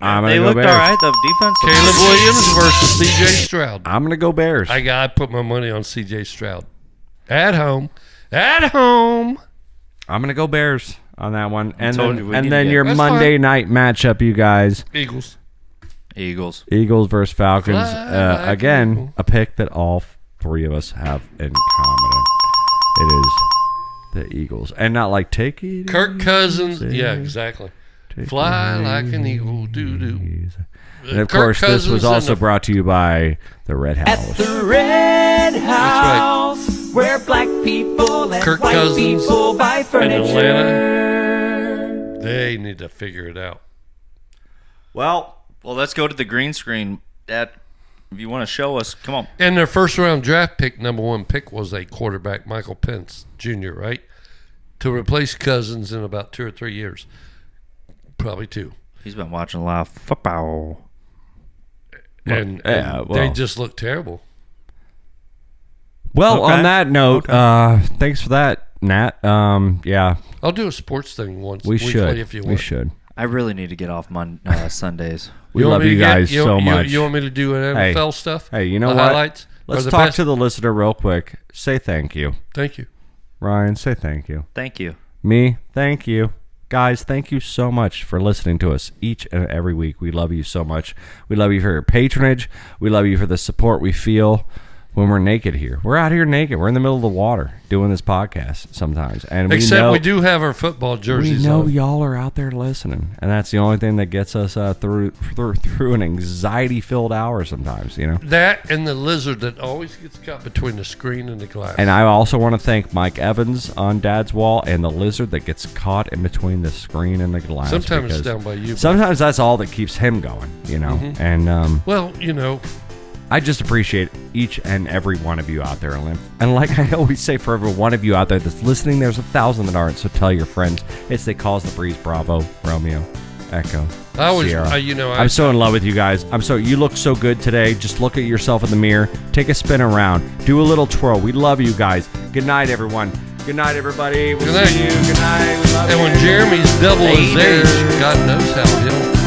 I'm going They to go looked Bears. all right. The defense. Caleb Williams versus C.J. Stroud. I'm going to go Bears. I put my money on C.J. Stroud. At home. At home. I'm going to go Bears on that one. And told you we then, need to get- your That's Monday fine. night matchup, you guys. Eagles. Eagles. Eagles versus Falcons. Fly like Again, eagle. a pick that all 3 of us have in common. It is the Eagles. And not like take it Kirk Cousins. easy, Yeah, exactly. take Fly it like an eagle. Doo-doo. easy. And of Kirk course, this was Cousins and also the- brought to you by the Red House. The Red right. House, where black people and Kirk white Cousins people buy in furniture. Atlanta. They need to figure it out. Well, let's go to the green screen. Dad, if you want to show us, come on. And their first round draft pick, number 1 pick, was a quarterback, Michael Pence Jr., right? To replace Cousins in about 2 or 3 years. Probably 2. He's been watching a lot of football. And yeah, they well. just look terrible. Well, Okay. on that note, thanks for that, Nat. Yeah, I'll do a sports thing once we weekly should. if you We want. should. I really need to get off Sundays. We want love me to you get- guys so much. You want me to do an Hey. NFL stuff? Hey, you know The what? Highlights? Let's Or the talk best? to the listener real quick. Say thank you. Thank you. Ryan, say thank you. Thank you. Me, thank you. Guys, thank you so much for listening to us each and every week. We love you so much. We love you for your patronage. We love you for the support we feel when we're naked here. We're out here naked. We're in the middle of the water doing this podcast sometimes. And Except we we do have our football jerseys we know on. y'all are out there listening, and that's the only thing that gets us through an anxiety-filled hour sometimes, you know. That and the lizard that always gets caught between the screen and the glass. And I also want to thank Mike Evans on Dad's wall and the lizard that gets caught in between the screen and the glass. Sometimes it's because down by you. Sometimes that's all that keeps him going, you know. Mm-hmm. And Well, you know, I just appreciate each and every one of you out there. And like I always say, for every one of you out there that's listening, there's 1,000 that aren't. So tell your friends. It's They Calls the Breeze, Bravo, Romeo, Echo, I always, Sierra. I'm so in love with you guys. You look so good today. Just look at yourself in the mirror. Take a spin around. Do a little twirl. We love you guys. Good night, everyone. Good night, everybody. We'll Good night. see you. Good night. We love And you. when Jeremy's double his Later. age, God knows how he'll